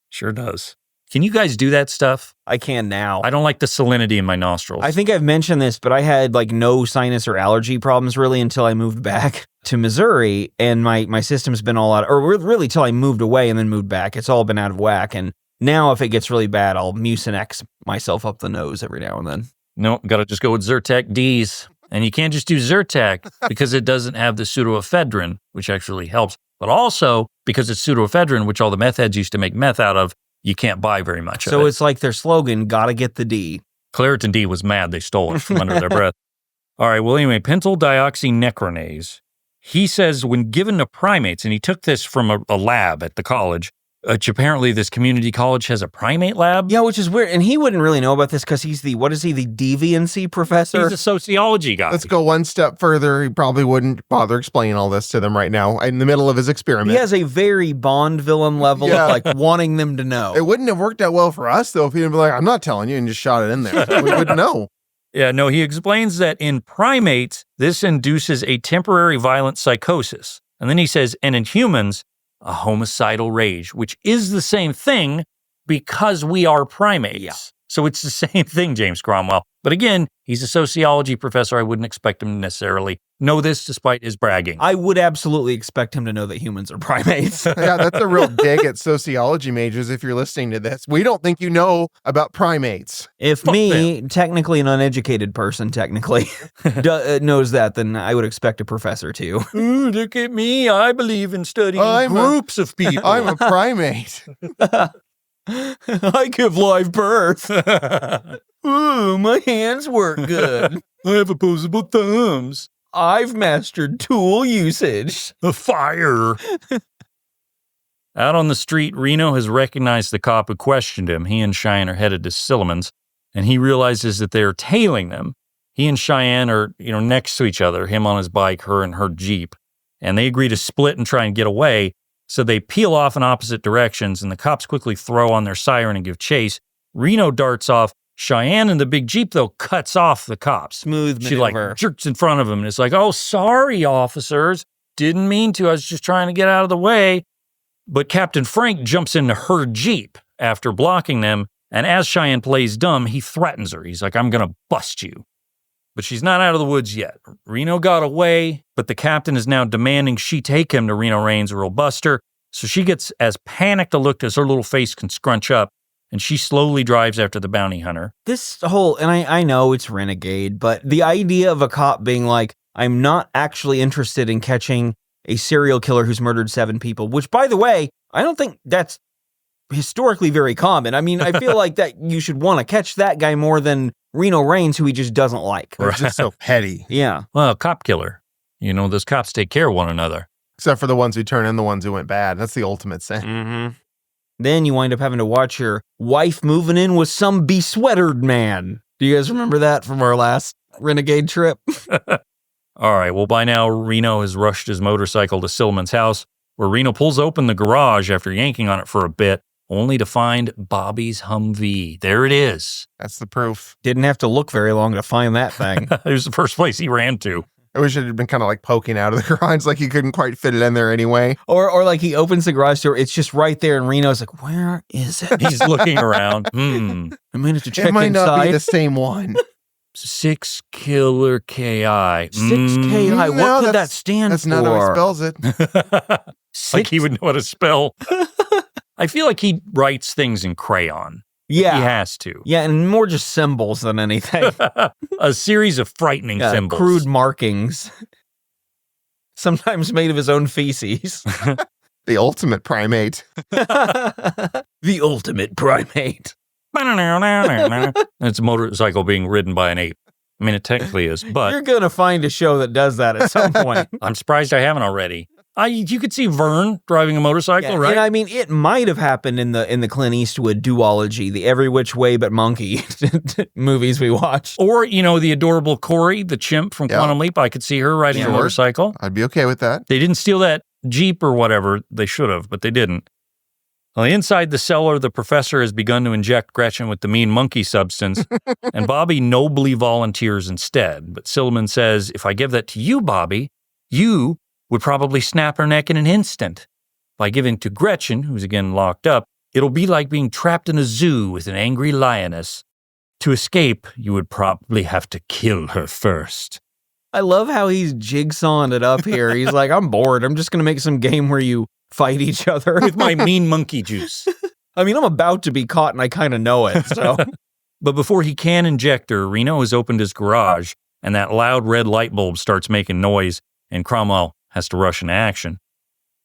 Sure does. Can you guys do that stuff? I can now. I don't like the salinity in my nostrils. I think I've mentioned this, but I had like no sinus or allergy problems really until I moved back to Missouri, and my system's been all out, or really till I moved away and then moved back. It's all been out of whack, and now if it gets really bad, I'll Mucinex myself up the nose every now and then. No, got to just go with Zyrtec Ds. And you can't just do Zyrtec because it doesn't have the pseudoephedrine, which actually helps. But also, because it's pseudoephedrine, which all the meth heads used to make meth out of, you can't buy very much of it. So it's like their slogan, gotta get the D. Claritin D was mad they stole it from under their breath. All right, well, anyway, pentyl dioxynecronase. He says when given to primates, and he took this from a lab at the college, which apparently this community college has a primate lab. Yeah, which is weird. And he wouldn't really know about this because he's the deviancy professor? He's a sociology guy. Let's go one step further. He probably wouldn't bother explaining all this to them right now in the middle of his experiment. He has a very Bond villain level of like wanting them to know. It wouldn't have worked out well for us though if he'd been like, I'm not telling you, and just shot it in there. We wouldn't know. Yeah, no, he explains that in primates, this induces a temporary violent psychosis. And then he says, and in humans, a homicidal rage, which is the same thing because we are primates. Yeah. So it's the same thing, James Cromwell. But again, he's a sociology professor. I wouldn't expect him to necessarily know this despite his bragging. I would absolutely expect him to know that humans are primates. Yeah, that's a real dig at sociology majors if you're listening to this. We don't think you know about primates. If me, technically an uneducated person, knows that, then I would expect a professor to. Ooh, look at me. I believe in studying groups of people. I'm a primate. I give live birth. Ooh, my hands work good. I have opposable thumbs. I've mastered tool usage. A fire. Out on the street, Reno has recognized the cop who questioned him. He and Cheyenne are headed to Silliman's, and he realizes that they're tailing them. He and Cheyenne are, next to each other, him on his bike, her in her Jeep, and they agree to split and try and get away, so they peel off in opposite directions, and the cops quickly throw on their siren and give chase. Reno darts off. Cheyenne in the big Jeep, though, cuts off the cops. Smooth She, maneuver. jerks in front of him, and it's like, oh, sorry, officers. Didn't mean to. I was just trying to get out of the way. But Captain Frank jumps into her Jeep after blocking them, and as Cheyenne plays dumb, he threatens her. He's like, I'm going to bust you. But she's not out of the woods yet. Reno got away, but the captain is now demanding she take him to Reno Raines or he'll bust her. So she gets as panicked a look as her little face can scrunch up, and she slowly drives after the bounty hunter. This whole, and I know it's Renegade, but the idea of a cop being like, I'm not actually interested in catching a serial killer who's murdered 7 people, which, by the way, I don't think that's historically very common. I mean, I feel like that you should want to catch that guy more than Reno Raines, who he just doesn't like. They're just so petty. Yeah. Well, cop killer. Those cops take care of one another. Except for the ones who turn in the ones who went bad. That's the ultimate sin. Mm-hmm. Then you wind up having to watch your wife moving in with some besweatered man. Do you guys remember that from our last Renegade trip? All right, well, by now, Reno has rushed his motorcycle to Silliman's house, where Reno pulls open the garage after yanking on it for a bit, only to find Bobby's Humvee. There it is. That's the proof. Didn't have to look very long to find that thing. It was the first place he ran to. I wish it had been kind of like poking out of the garage, like he couldn't quite fit it in there anyway. Or like he opens the garage door, it's just right there, and Reno's like, where is it? He's looking around. I might have to check It might inside. not be the same one. 6 Killer KI. 6 KI. What No, could that that's- stand That's for? not how he spells it. Like he would know how to spell. I feel like he writes things in crayon. Yeah. He has to. Yeah, and more just symbols than anything. A series of frightening symbols. Crude markings. Sometimes made of his own feces. The ultimate primate. The ultimate primate. It's a motorcycle being ridden by an ape. I mean, it technically is, but You're going to find a show that does that at some point. I'm surprised I haven't already. You could see Vern driving a motorcycle, right? And I mean, it might have happened in the Clint Eastwood duology, the Every Which Way But Monkey movies we watched. Or, the adorable Corey, the chimp from Quantum Leap. I could see her riding a motorcycle. I'd be okay with that. They didn't steal that Jeep or whatever. They should have, but they didn't. Well, inside the cellar, the professor has begun to inject Gretchen with the mean monkey substance, and Bobby nobly volunteers instead. But Silliman says, if I give that to you, Bobby, you would probably snap her neck in an instant. By giving to Gretchen, who's again locked up, it'll be like being trapped in a zoo with an angry lioness. To escape, you would probably have to kill her first. I love how he's jigsawing it up here. He's like, I'm bored. I'm just going to make some game where you fight each other. With my mean monkey juice. I mean, I'm about to be caught and I kind of know it, so. But before he can inject her, Reno has opened his garage, and that loud red light bulb starts making noise, and Cromwell has to rush into action.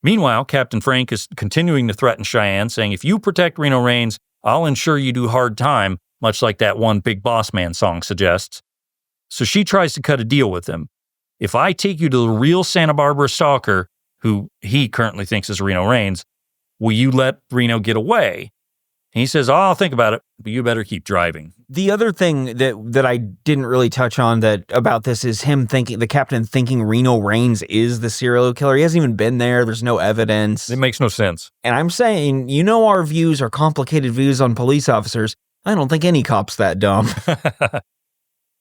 Meanwhile, Captain Frank is continuing to threaten Cheyenne, saying, if you protect Reno Raines, I'll ensure you do hard time, much like that one Big Boss Man song suggests. So she tries to cut a deal with him. If I take you to the real Santa Barbara Stalker, who he currently thinks is Reno Raines, will you let Reno get away? And he says, I'll think about it, but you better keep driving. The other thing that I didn't really touch on about this is him thinking, the captain thinking Reno Raines is the serial killer. He hasn't even been there. There's no evidence. It makes no sense. And I'm saying, our views are complicated views on police officers. I don't think any cop's that dumb.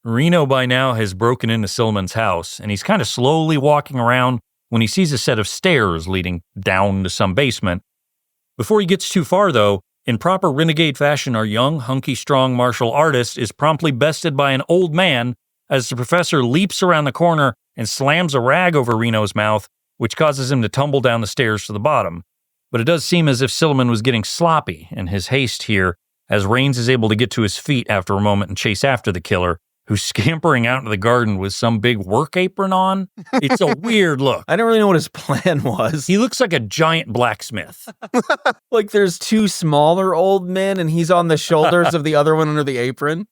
Reno by now has broken into Silliman's house, and he's kind of slowly walking around when he sees a set of stairs leading down to some basement. Before he gets too far, though, in proper Renegade fashion, our young, hunky-strong martial artist is promptly bested by an old man as the professor leaps around the corner and slams a rag over Reno's mouth, which causes him to tumble down the stairs to the bottom. But it does seem as if Silliman was getting sloppy in his haste here, as Raines is able to get to his feet after a moment and chase after the killer, who's scampering out into the garden with some big work apron on. It's a weird look. I don't really know what his plan was. He looks like a giant blacksmith. Like there's 2 smaller old men and he's on the shoulders of the other one under the apron.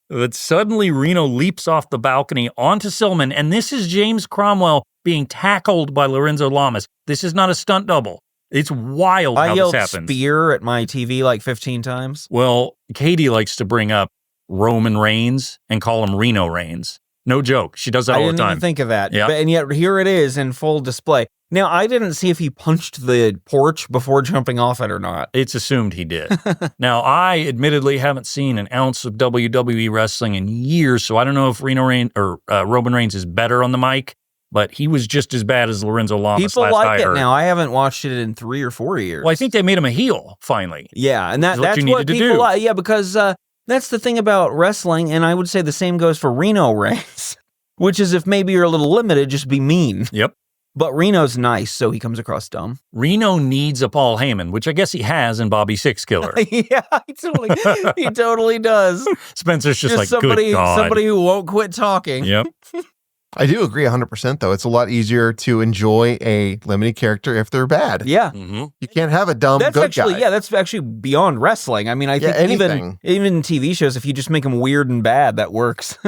But suddenly Reno leaps off the balcony onto Silliman, and this is James Cromwell being tackled by Lorenzo Lamas. This is not a stunt double. It's wild I how yelled this happens. spear at my TV like 15 times. Well, Katie likes to bring up Roman Reigns and call him Reno Reigns. No joke. She does that all the I time. didn't even think of that. Yeah. And yet here it is in full display. Now, I didn't see if he punched the porch before jumping off it or not. It's assumed he did. Now, I admittedly haven't seen an ounce of WWE wrestling in years, so I don't know if Roman Reigns is better on the mic, but he was just as bad as Lorenzo Lamas. People last like I it heard. now. I haven't watched it in 3 or 4 years. Well, I think they made him a heel finally. Yeah, and that's what what you needed to people do. like. Yeah, because that's the thing about wrestling, and I would say the same goes for Reno Reigns, which is if maybe you're a little limited, just be mean. Yep. But Reno's nice, so he comes across dumb. Reno needs a Paul Heyman, which I guess he has in Bobby Six Killer. Yeah, he totally does. Spencer's just like, somebody, good God. somebody who won't quit talking. Yep. I do agree 100%, though. It's a lot easier to enjoy a limited character if they're bad. Yeah. Mm-hmm. You can't have a dumb That's good actually, guy. yeah, that's actually beyond wrestling. I mean, I think anything. even TV shows, if you just make them weird and bad, that works.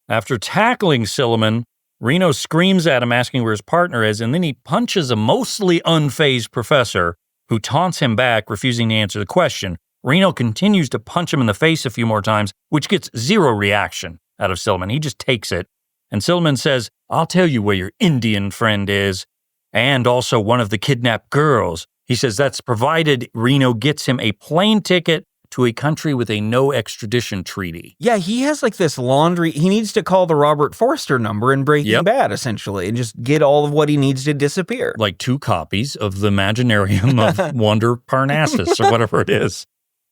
After tackling Silliman, Reno screams at him asking where his partner is, and then he punches a mostly unfazed professor who taunts him back, refusing to answer the question. Reno continues to punch him in the face a few more times, which gets zero reaction out of Silliman. He just takes it. And Silliman says, I'll tell you where your Indian friend is, and also one of the kidnapped girls. He says that's provided Reno gets him a plane ticket to a country with a no extradition treaty. Yeah, he has like this laundry. He needs to call the Robert Forster number in Breaking Bad, essentially, and just get all of what he needs to disappear. Like 2 copies of the Imaginarium of Wonder Parnassus or whatever it is.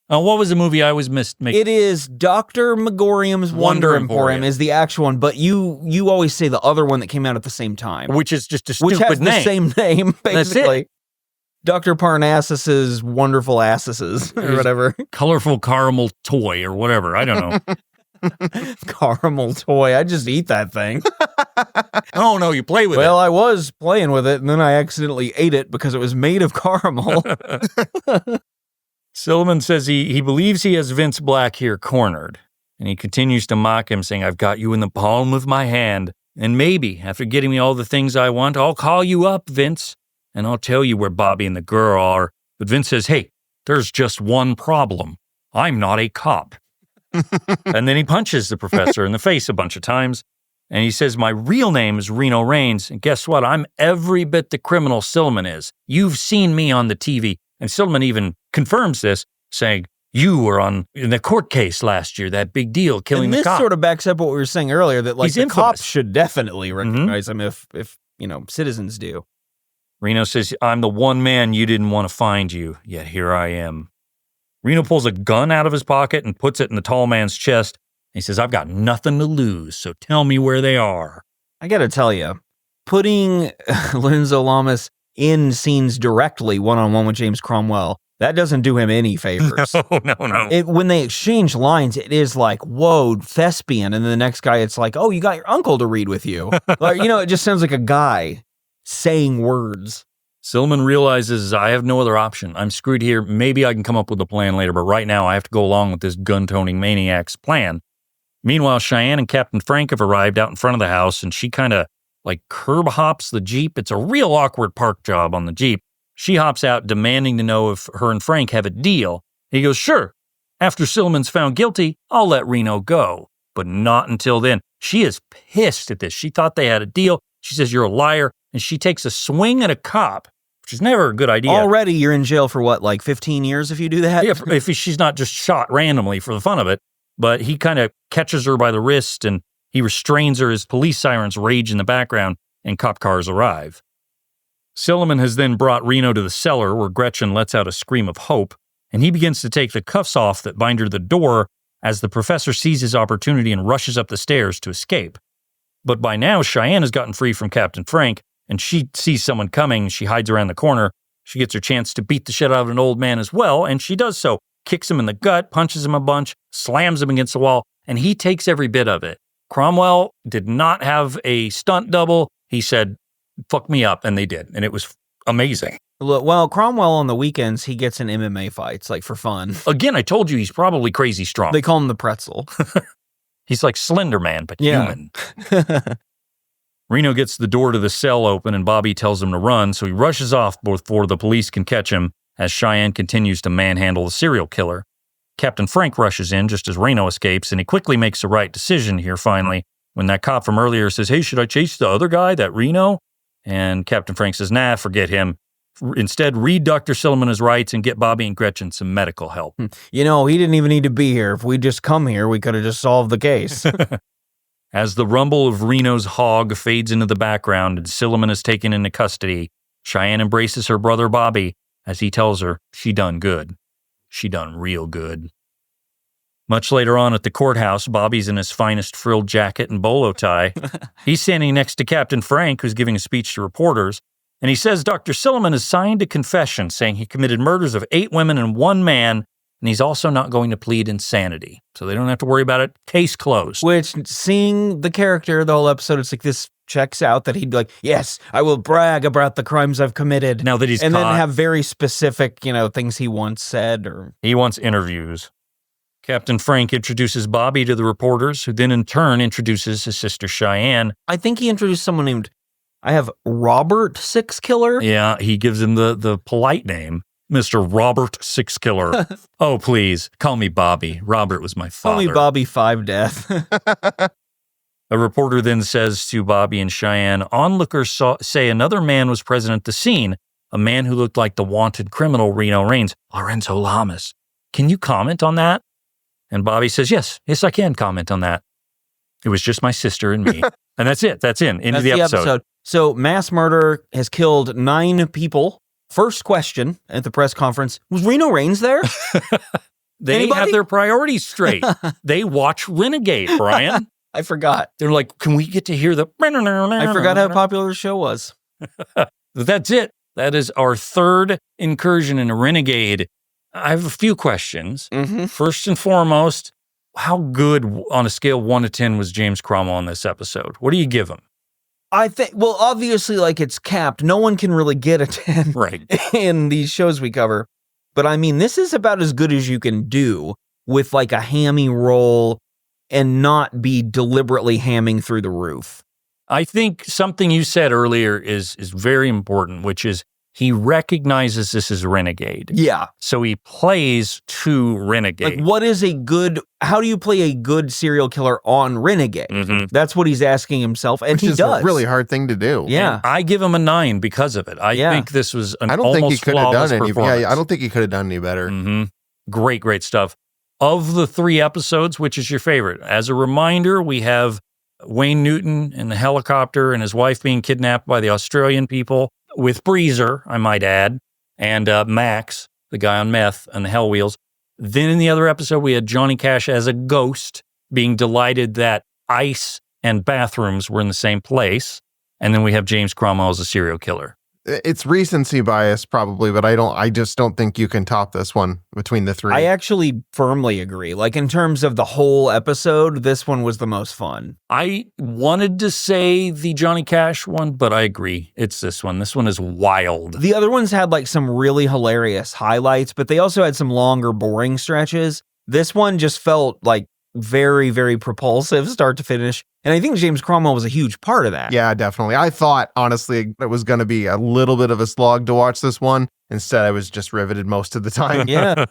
What was the movie I always missed? It is Dr. Megorium's Wonder Emporium is the actual one, but you always say the other one that came out at the same time. Which is just a stupid Which has name. the same name, basically. That's it. Dr. Parnassus's Wonderful Asses, or whatever. Colorful caramel toy or whatever. I don't know. Caramel toy. I just eat that thing. Oh, no, you play with it. Well, I was playing with it, and then I accidentally ate it because it was made of caramel. Silliman says he believes he has Vince Black here cornered, and he continues to mock him, saying, I've got you in the palm of my hand, and maybe, after getting me all the things I want, I'll call you up, Vince, and I'll tell you where Bobby and the girl are. But Vince says, hey, there's just one problem. I'm not a cop. And then he punches the professor in the face a bunch of times, and he says, my real name is Reno Reigns, and guess what? I'm every bit the criminal Silliman is. You've seen me on the TV. And Silliman even confirms this, saying, you were in the court case last year, that big deal, killing the cop. This sort of backs up what we were saying earlier, that like He's the infamous. cops should definitely recognize him if citizens do. Reno says, I'm the one man you didn't want to find you, yet here I am. Reno pulls a gun out of his pocket and puts it in the tall man's chest. He says, I've got nothing to lose, so tell me where they are. I got to tell you, putting Lorenzo Lamas in scenes directly one-on-one with James Cromwell, that doesn't do him any favors. No. When they exchange lines, it is like, whoa, thespian. And then the next guy, it's like, oh, you got your uncle to read with you. Like, it just sounds like a guy saying words. Silliman realizes I have no other option. I'm screwed here. Maybe I can come up with a plan later, but right now I have to go along with this gun-toting maniac's plan. Meanwhile, Cheyenne and Captain Frank have arrived out in front of the house, and she kind of like curb hops the Jeep. It's a real awkward park job on the Jeep. She hops out demanding to know if her and Frank have a deal. He goes, sure. After Silliman's found guilty, I'll let Reno go. But not until then. She is pissed at this. She thought they had a deal. She says, you're a liar. And she takes a swing at a cop, which is never a good idea. Already you're in jail for what, like 15 years if you do that? Yeah, if she's not just shot randomly for the fun of it. But he kind of catches her by the wrist and he restrains her as police sirens rage in the background and cop cars arrive. Silliman has then brought Reno to the cellar where Gretchen lets out a scream of hope, and he begins to take the cuffs off that bind her to the door as the professor sees his opportunity and rushes up the stairs to escape. But by now, Cheyenne has gotten free from Captain Frank, and she sees someone coming. She hides around the corner. She gets her chance to beat the shit out of an old man as well, and she does so. Kicks him in the gut, punches him a bunch, slams him against the wall, and he takes every bit of it. Cromwell did not have a stunt double. He said, fuck me up, and they did, and it was amazing. Well, Cromwell on the weekends, he gets in MMA fights, like for fun. Again, I told you he's probably crazy strong. They call him the pretzel. He's like Slender Man, but human. Reno gets the door to the cell open and Bobby tells him to run, so he rushes off before the police can catch him as Cheyenne continues to manhandle the serial killer. Captain Frank rushes in just as Reno escapes, and he quickly makes the right decision here finally when that cop from earlier says, "Hey, should I chase the other guy, that Reno?" And Captain Frank says, "Nah, forget him. Instead, read Dr. Silliman his rights and get Bobby and Gretchen some medical help." You know, he didn't even need to be here. If we'd just come here, we could have just solved the case. As the rumble of Reno's hog fades into the background and Silliman is taken into custody, Cheyenne embraces her brother Bobby as he tells her she done good. She done real good. Much later on at the courthouse, Bobby's in his finest frilled jacket and bolo tie. He's standing next to Captain Frank, who's giving a speech to reporters, and he says Dr. Silliman has signed a confession saying he committed murders of 8 women and 1 man, and he's also not going to plead insanity. So they don't have to worry about it. Case closed. Which, seeing the character the whole episode, it's like this checks out that he'd be like, yes, I will brag about the crimes I've committed. Now that he's and caught. then have very specific, things he once said. Or He wants interviews. Captain Frank introduces Bobby to the reporters, who then in turn introduces his sister Cheyenne. I think he introduced someone named, Robert Sixkiller. Yeah, he gives him the polite name, Mr. Robert Sixkiller. Oh, please, call me Bobby. Robert was my father. Call me Bobby Five Death. A reporter then says to Bobby and Cheyenne, onlookers say another man was present at the scene, a man who looked like the wanted criminal Reno Raines, Lorenzo Lamas. Can you comment on that? And Bobby says, yes, I can comment on that. It was just my sister and me. And that's it. That's in. Into the episode. So mass murder has killed 9 people. First question at the press conference, was Reno Raines there? They have their priorities straight. They watch Renegade, Brian. I forgot. They're like, can we get to hear the... I forgot how popular the show was. That's it. That is our third incursion into Renegade. I have a few questions. Mm-hmm. First and foremost, how good on a scale of 1 to 10 was James Cromwell in this episode? What do you give him? I think, well, obviously, it's capped. No one can really get a 10 right. in these shows we cover. But I mean, this is about as good as you can do with a hammy role and not be deliberately hamming through the roof. I think something you said earlier is very important, which is he recognizes this is Renegade. Yeah. So he plays to Renegade. How do you play a good serial killer on Renegade? Mm-hmm. That's what he's asking himself, and Which is a really hard thing to do. Yeah. And I give him a 9 because of it. I think this was an almost flawless performance. I don't think he could have done any better. Mm-hmm. Great stuff. Of the 3 episodes, which is your favorite? As a reminder, we have Wayne Newton in the helicopter and his wife being kidnapped by the Australian people with Breezer, I might add, and Max, the guy on meth and the Hell Wheels. Then in the other episode, we had Johnny Cash as a ghost being delighted that ice and bathrooms were in the same place. And then we have James Cromwell as a serial killer. It's recency bias probably, but I just don't think you can top this one between the 3. I actually firmly agree. In terms of the whole episode, this one was the most fun. I wanted to say the Johnny Cash one, but I agree. It's this one. This one is wild. The other ones had some really hilarious highlights, but they also had some longer, boring stretches. This one just felt very, very propulsive start to finish. And I think James Cromwell was a huge part of that. Yeah, definitely. I thought, honestly, it was going to be a little bit of a slog to watch this one. Instead, I was just riveted most of the time. Yeah.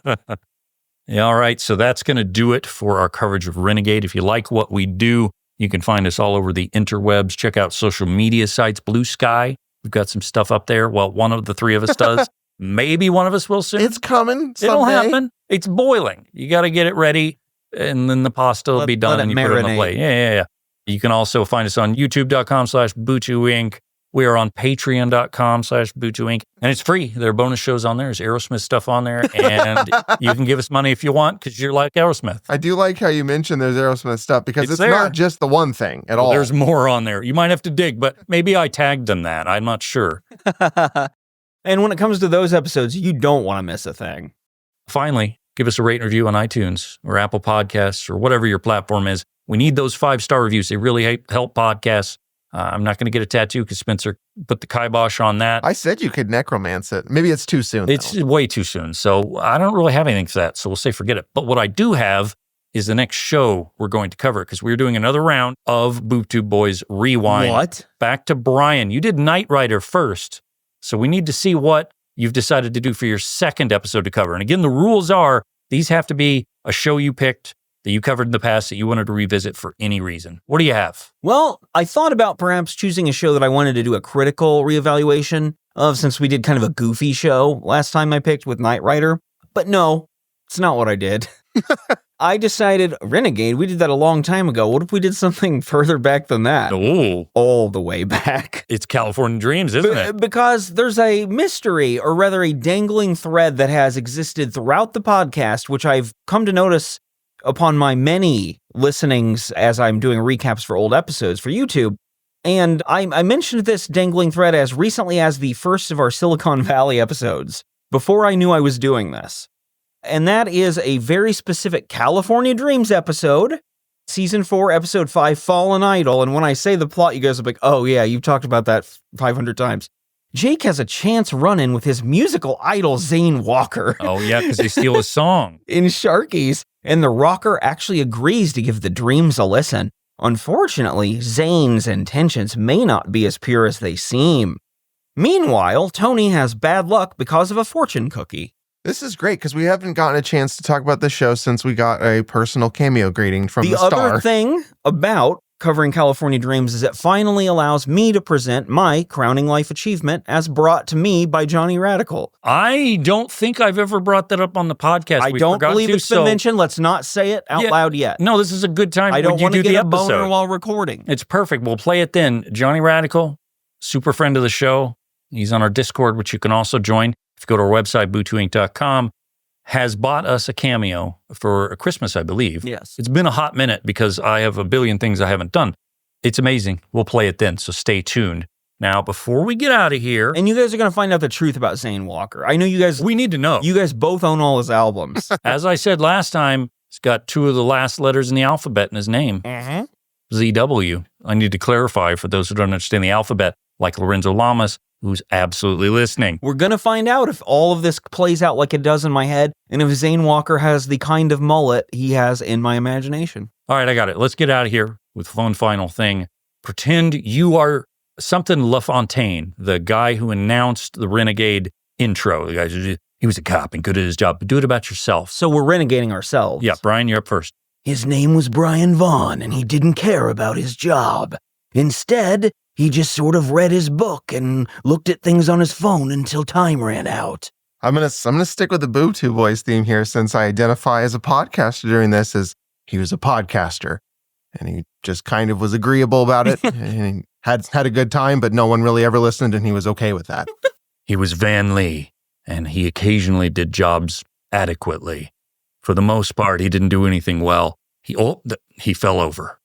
Yeah, all right. So that's going to do it for our coverage of Renegade. If you like what we do, you can find us all over the interwebs. Check out social media sites, Blue Sky. We've got some stuff up there. Well, one of the 3 of us does. Maybe one of us will soon. It's coming someday. It'll happen. It's boiling. You got to get it ready. And then the pasta will be done and you put it on the plate. Yeah. You can also find us on youtube.com/Bootu Inc. We are on patreon.com/Bootu Inc. And it's free. There are bonus shows on there. There's Aerosmith stuff on there. And you can give us money if you want because you're like Aerosmith. I do like how you mentioned there's Aerosmith stuff because it's there. not just the one thing at all. There's more on there. You might have to dig, but maybe I tagged them that. I'm not sure. And when it comes to those episodes, you don't want to miss a thing. Finally, give us a rate and review on iTunes or Apple Podcasts or whatever your platform is. We need those 5-star reviews. They really help podcasts. I'm not going to get a tattoo because Spencer put the kibosh on that. I said you could necromance it. Maybe it's too soon. It's way too soon. So I don't really have anything for that. So we'll say forget it. But what I do have is the next show we're going to cover because we're doing another round of Bootu Boys Rewind. What? Back to Brian. You did Knight Rider first, so we need to see what you've decided to do for your second episode to cover. And again, the rules are these have to be a show you picked that you covered in the past that you wanted to revisit for any reason. What do you have? Well, I thought about perhaps choosing a show that I wanted to do a critical reevaluation of since we did kind of a goofy show last time I picked with Knight Rider. But no, it's not what I did. I decided, Renegade, we did that a long time ago. What if we did something further back than that? Oh. All the way back. It's California Dreams, isn't it? Because there's a mystery, or rather a dangling thread that has existed throughout the podcast, which I've come to notice upon my many listenings as I'm doing recaps for old episodes for YouTube. And I mentioned this dangling thread as recently as the first of our Silicon Valley episodes, before I knew I was doing this. And that is a very specific California Dreams episode, Season 4, Episode 5, Fallen Idol. And when I say the plot, you guys are like, oh yeah, you've talked about that 500 times. Jake has a chance run-in with his musical idol, Zane Walker. Oh yeah, because they steal his song. In Sharkies, and the rocker actually agrees to give the Dreams a listen. Unfortunately, Zane's intentions may not be as pure as they seem. Meanwhile, Tony has bad luck because of a fortune cookie. This is great because we haven't gotten a chance to talk about the show since we got a personal cameo greeting from the star. The other thing about covering California Dreams is it finally allows me to present my crowning life achievement as brought to me by Johnny Radical. I don't think I've ever brought that up on the podcast. I don't believe it's been mentioned. Let's not say it out loud yet. No, this is a good time. I don't want to get a episode. boner while recording. It's perfect. We'll play it then. Johnny Radical, super friend of the show. He's on our Discord, which you can also join. If you go to our website, bootuinc.com, has bought us a cameo for Christmas, I believe. Yes. It's been a hot minute because I have a billion things I haven't done. It's amazing. We'll play it then, so stay tuned. Now, before we get out of here... And you guys are going to find out the truth about Zane Walker. I know you guys... We need to know. You guys both own all his albums. As I said last time, he's got 2 of the last letters in the alphabet in his name. ZW. I need to clarify for those who don't understand the alphabet, like Lorenzo Lamas, who's absolutely listening. We're going to find out if all of this plays out like it does in my head, and if Zane Walker has the kind of mullet he has in my imagination. All right, I got it. Let's get out of here with one final thing. Pretend you are something LaFontaine, the guy who announced the Renegade intro. The guy, he was a cop and good at his job, but do it about yourself. So we're renegading ourselves. Yeah, Brian, you're up first. His name was Brian Vaughn, and he didn't care about his job. Instead, he just sort of read his book and looked at things on his phone until time ran out. I'm gonna stick with the Bootu Boys theme here since I identify as a podcaster during this as he was a podcaster. And he just kind of was agreeable about it and had a good time, but no one really ever listened and he was okay with that. He was Van Lee, and he occasionally did jobs adequately. For the most part, he didn't do anything well. He fell over.